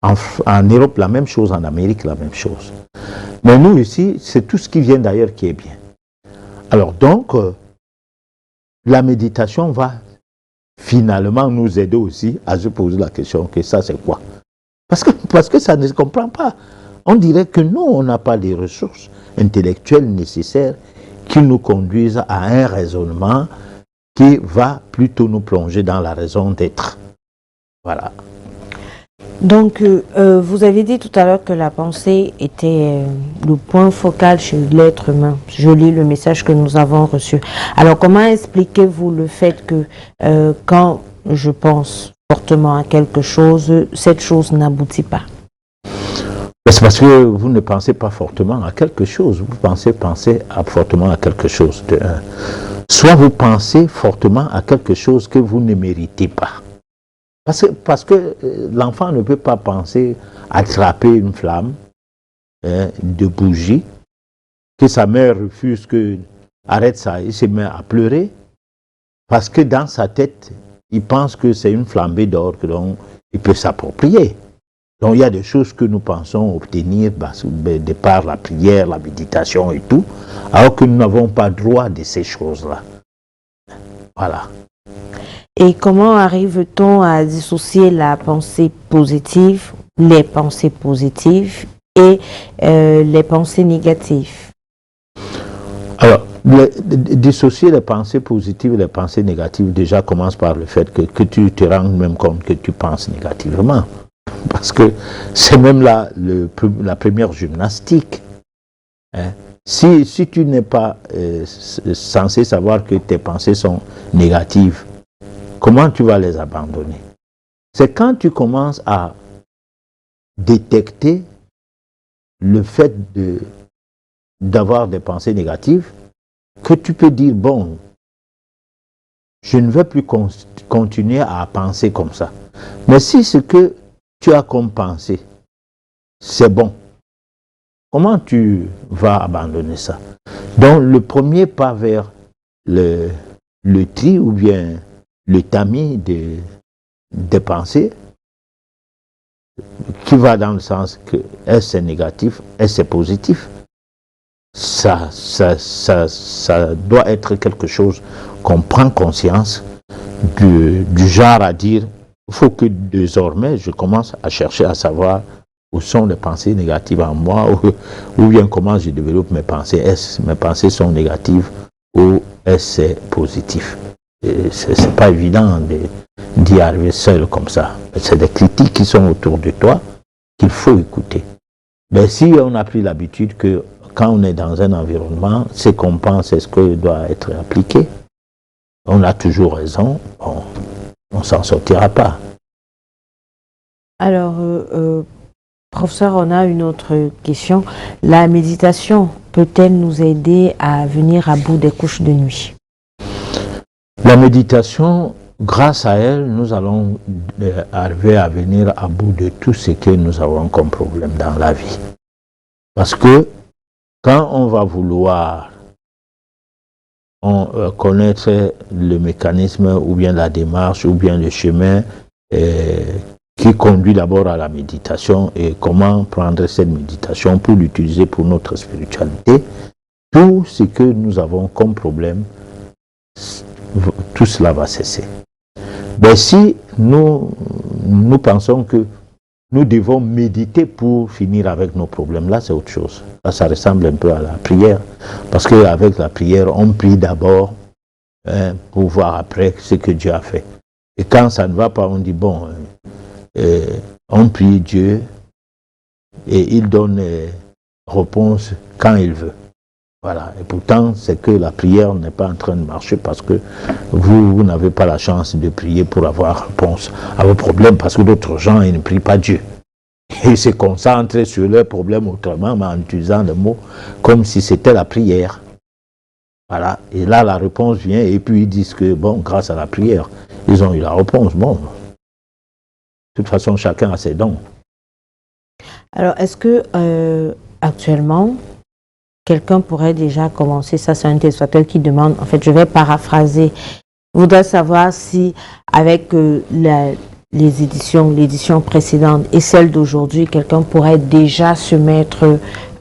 En Europe, la même chose. En Amérique, la même chose. Mais nous, ici, c'est tout ce qui vient d'ailleurs qui est bien. Alors donc, la méditation va finalement nous aider aussi à se poser la question que ça, c'est quoi? Parce que ça ne se comprend pas. On dirait que nous, on n'a pas les ressources intellectuelles nécessaires qui nous conduisent à un raisonnement qui va plutôt nous plonger dans la raison d'être. Voilà. Donc, vous avez dit tout à l'heure que la pensée était le point focal chez l'être humain. Je lis le message que nous avons reçu. Alors, comment expliquez-vous le fait que quand je pense fortement à quelque chose, cette chose n'aboutit pas? C'est parce que vous ne pensez pas fortement à quelque chose. Vous pensez fortement à quelque chose. Soit vous pensez fortement à quelque chose que vous ne méritez pas. Parce que l'enfant ne peut pas penser attraper une flamme de bougie que sa mère refuse que arrête ça, il se met à pleurer parce que dans sa tête, il pense que c'est une flambée d'or que donc il peut s'approprier. Donc il y a des choses que nous pensons obtenir de par la prière, la méditation et tout, alors que nous n'avons pas droit de ces choses-là. Voilà. Et comment arrive-t-on à dissocier la pensée positive, les pensées positives et les pensées négatives? Alors, dissocier les pensées positives et les pensées négatives déjà commence par le fait que tu te rends même compte que tu penses négativement. Parce que c'est même la première gymnastique. Hein. Si tu n'es pas censé savoir que tes pensées sont négatives, comment tu vas les abandonner? C'est quand tu commences à détecter le fait d'avoir des pensées négatives que tu peux dire, bon, je ne veux plus continuer à penser comme ça. Mais si ce que tu as comme pensée, c'est bon, comment tu vas abandonner ça? Donc le premier pas vers le tri ou bien le tamis des pensées, qui va dans le sens que est-ce c'est négatif, est-ce c'est positif, ça doit être quelque chose qu'on prend conscience du genre à dire, il faut que désormais je commence à chercher à savoir où sont les pensées négatives en moi, ou bien comment je développe mes pensées. Est-ce mes pensées sont négatives ou est-ce c'est positif? C'est pas évident d'y arriver seul comme ça. C'est des critiques qui sont autour de toi qu'il faut écouter. Mais si on a pris l'habitude que quand on est dans un environnement, ce qu'on pense est ce que doit être appliqué, on a toujours raison, on ne s'en sortira pas. Alors, professeur, on a une autre question. La méditation peut-elle nous aider à venir à bout des couches de nuit? La méditation, grâce à elle, nous allons arriver à venir à bout de tout ce que nous avons comme problème dans la vie. Parce que quand on va vouloir connaître le mécanisme ou bien la démarche ou bien le chemin qui conduit d'abord à la méditation et comment prendre cette méditation pour l'utiliser pour notre spiritualité, tout ce que nous avons comme problème, tout cela va cesser. Mais si nous pensons que nous devons méditer pour finir avec nos problèmes, là c'est autre chose. Là ça ressemble un peu à la prière, parce qu'avec la prière, on prie d'abord pour voir après ce que Dieu a fait. Et quand ça ne va pas, on dit bon, on prie Dieu et il donne réponse quand il veut. Voilà. Et pourtant, c'est que la prière n'est pas en train de marcher parce que vous n'avez pas la chance de prier pour avoir réponse à vos problèmes, parce que d'autres gens, ils ne prient pas Dieu. Ils se concentrent sur leurs problèmes autrement, mais en utilisant le mot comme si c'était la prière. Voilà. Et là, la réponse vient et puis ils disent que, bon, grâce à la prière, ils ont eu la réponse. Bon, de toute façon, chacun a ses dons. Alors, est-ce que actuellement, quelqu'un pourrait déjà commencer, ça c'est un téléspectateur qui demande, en fait je vais paraphraser, voudrait savoir si avec l'édition précédente et celle d'aujourd'hui, quelqu'un pourrait déjà se mettre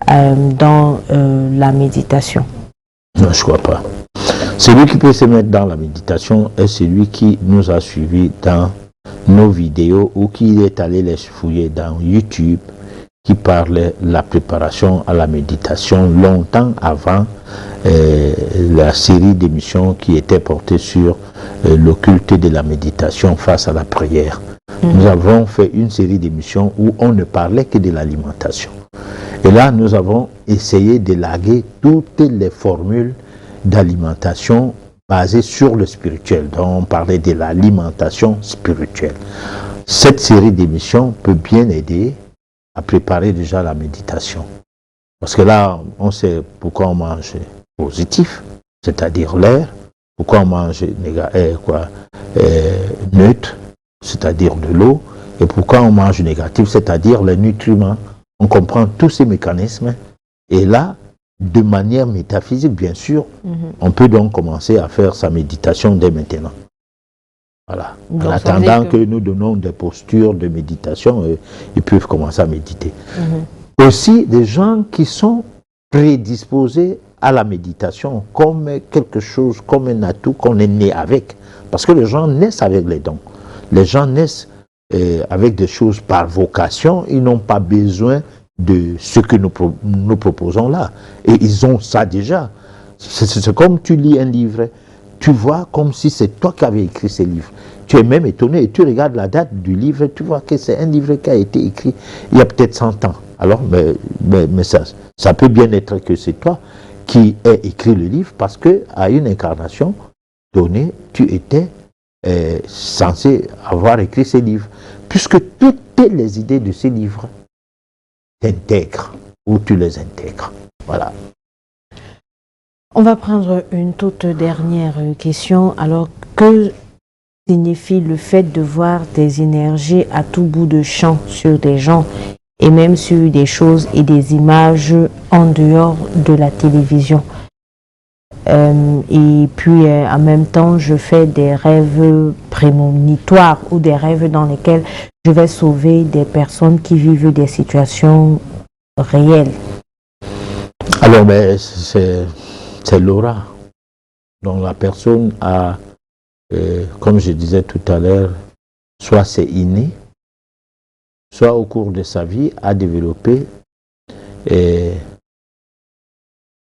dans la méditation? Non, je ne crois pas. Celui qui peut se mettre dans la méditation est celui qui nous a suivis dans nos vidéos ou qui est allé les fouiller dans YouTube, qui parlait de la préparation à la méditation longtemps avant la série d'émissions qui était portée sur l'occulte de la méditation face à la prière. Nous avons fait une série d'émissions où on ne parlait que de l'alimentation. Et là, nous avons essayé d'élaguer toutes les formules d'alimentation basées sur le spirituel. Donc, on parlait de l'alimentation spirituelle. Cette série d'émissions peut bien aider à préparer déjà la méditation. Parce que là, on sait pourquoi on mange positif, c'est-à-dire l'air, pourquoi on mange neutre, c'est-à-dire de l'eau, et pourquoi on mange négatif, c'est-à-dire les nutriments. On comprend tous ces mécanismes, et là, de manière métaphysique, bien sûr, on peut donc commencer à faire sa méditation dès maintenant. Voilà. Donc, en attendant que nous donnons des postures de méditation, ils peuvent commencer à méditer. Aussi, des gens qui sont prédisposés à la méditation comme quelque chose, comme un atout qu'on est né avec. Parce que les gens naissent avec les dons. Les gens naissent avec des choses par vocation. Ils n'ont pas besoin de ce que nous proposons là. Et ils ont ça déjà. C'est comme tu lis un livre, tu vois comme si c'est toi qui avais écrit ce livre. Tu es même étonné et tu regardes la date du livre, tu vois que c'est un livre qui a été écrit il y a peut-être 100 ans. Alors, mais ça peut bien être que c'est toi qui ai écrit le livre parce que à une incarnation donnée, tu étais censé avoir écrit ces livres. Puisque toutes les idées de ces livres t'intègrent ou tu les intègres. Voilà. On va prendre une toute dernière question. Alors, que signifie le fait de voir des énergies à tout bout de champ sur des gens et même sur des choses et des images en dehors de la télévision? Et puis en même temps je fais des rêves prémonitoires ou des rêves dans lesquels je vais sauver des personnes qui vivent des situations réelles. Alors c'est l'aura dont la personne a, comme je disais tout à l'heure, soit c'est inné, soit au cours de sa vie a développé,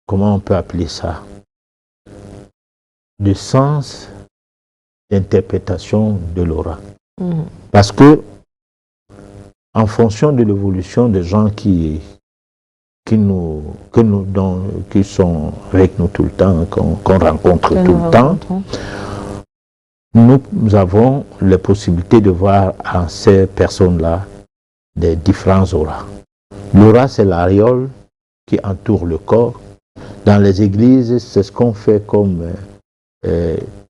comment on peut appeler ça, le sens d'interprétation de l'aura. Parce que en fonction de l'évolution des gens qui sont avec nous tout le temps, qu'on rencontre tout le temps, nous avons les possibilités de voir en ces personnes-là des différents auras. L'aura, c'est l'aréole qui entoure le corps. Dans les églises, c'est ce qu'on fait comme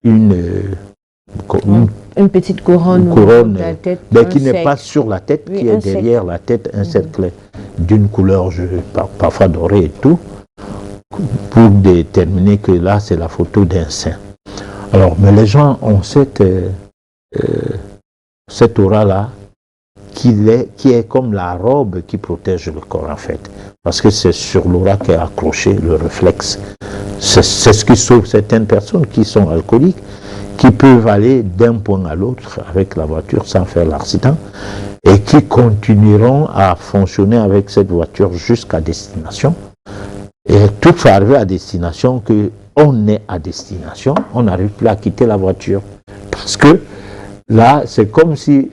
une petite couronne de la tête, mais qui n'est pas sur la tête, qui est derrière la tête, un cercle d'une couleur parfois dorée et tout, pour déterminer que là c'est la photo d'un saint. Alors, mais les gens ont cette aura-là qui est comme la robe qui protège le corps en fait. Parce que c'est sur l'aura qu'est accroché le réflexe. C'est ce qui sauve certaines personnes qui sont alcooliques, qui peuvent aller d'un point à l'autre avec la voiture sans faire l'accident et qui continueront à fonctionner avec cette voiture jusqu'à destination. Et tout va arriver à destination qu'on est à destination, on n'arrive plus à quitter la voiture. Parce que là, c'est comme si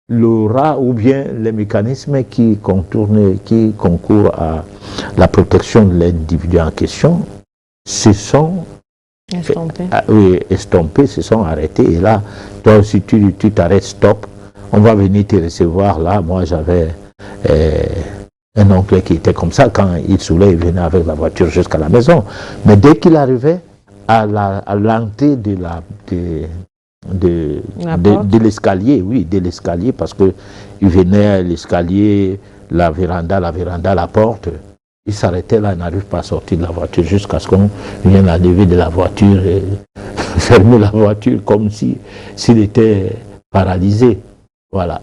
l'aura ou bien les mécanismes qui concourent à la protection de l'individu en question se sont estompés, se sont arrêtés. Et là, toi aussi, tu t'arrêtes, stop, on va venir te recevoir. Là, moi, j'avais un oncle qui était comme ça. Quand il saoulait, il venait avec la voiture jusqu'à la maison. Mais dès qu'il arrivait à l'entrée de l'escalier, oui, de l'escalier, parce que il venait à l'escalier, la véranda, la porte, il s'arrêtait là, il n'arrive pas à sortir de la voiture jusqu'à ce qu'on vienne à lever de la voiture et fermer la voiture comme s'il était paralysé. Voilà.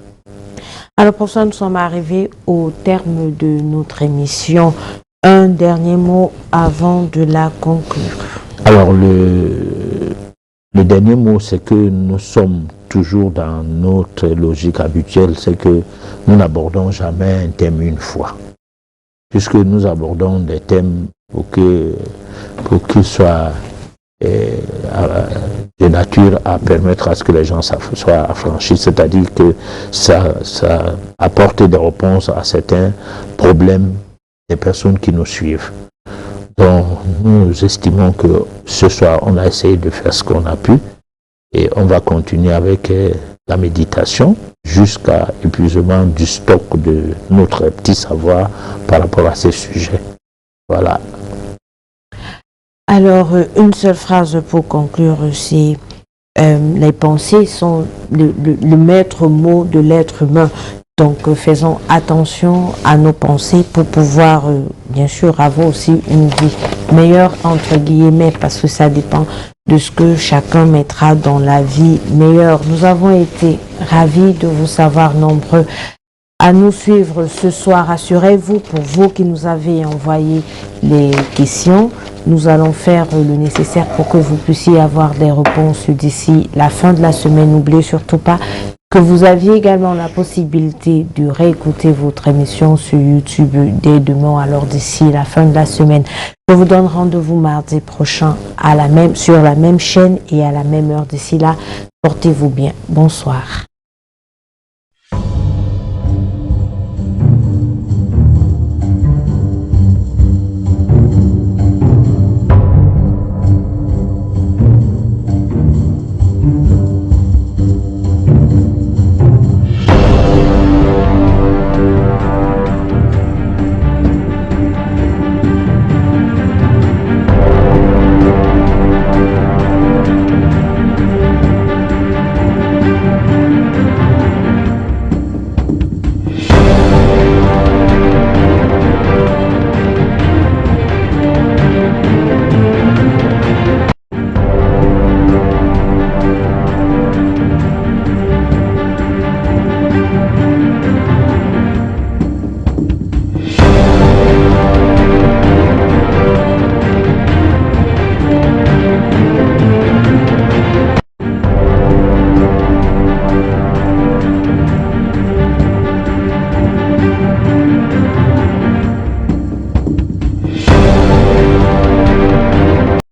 Alors pour ça, nous sommes arrivés au terme de notre émission. Un dernier mot avant de la conclure. Alors le dernier mot, c'est que nous sommes toujours dans notre logique habituelle, c'est que nous n'abordons jamais un thème une fois. Puisque nous abordons des thèmes pour qu'ils soient de nature à permettre à ce que les gens soient affranchis, c'est-à-dire que ça apporte des réponses à certains problèmes des personnes qui nous suivent. Donc nous estimons que ce soir on a essayé de faire ce qu'on a pu et on va continuer avec la méditation jusqu'à épuisement du stock de notre petit savoir par rapport à ces sujets. Voilà. Alors, une seule phrase pour conclure, c'est les pensées sont le maître mot de l'être humain. Donc faisons attention à nos pensées pour pouvoir bien sûr avoir aussi une vie meilleure entre guillemets, parce que ça dépend de ce que chacun mettra dans la vie meilleure. Nous avons été ravis de vous savoir nombreux à nous suivre ce soir. Rassurez-vous, pour vous qui nous avez envoyé les questions, nous allons faire le nécessaire pour que vous puissiez avoir des réponses d'ici la fin de la semaine. N'oubliez surtout pas que vous aviez également la possibilité de réécouter votre émission sur YouTube dès demain, alors d'ici la fin de la semaine. Je vous donne rendez-vous mardi prochain sur la même chaîne et à la même heure. D'ici là, portez-vous bien. Bonsoir.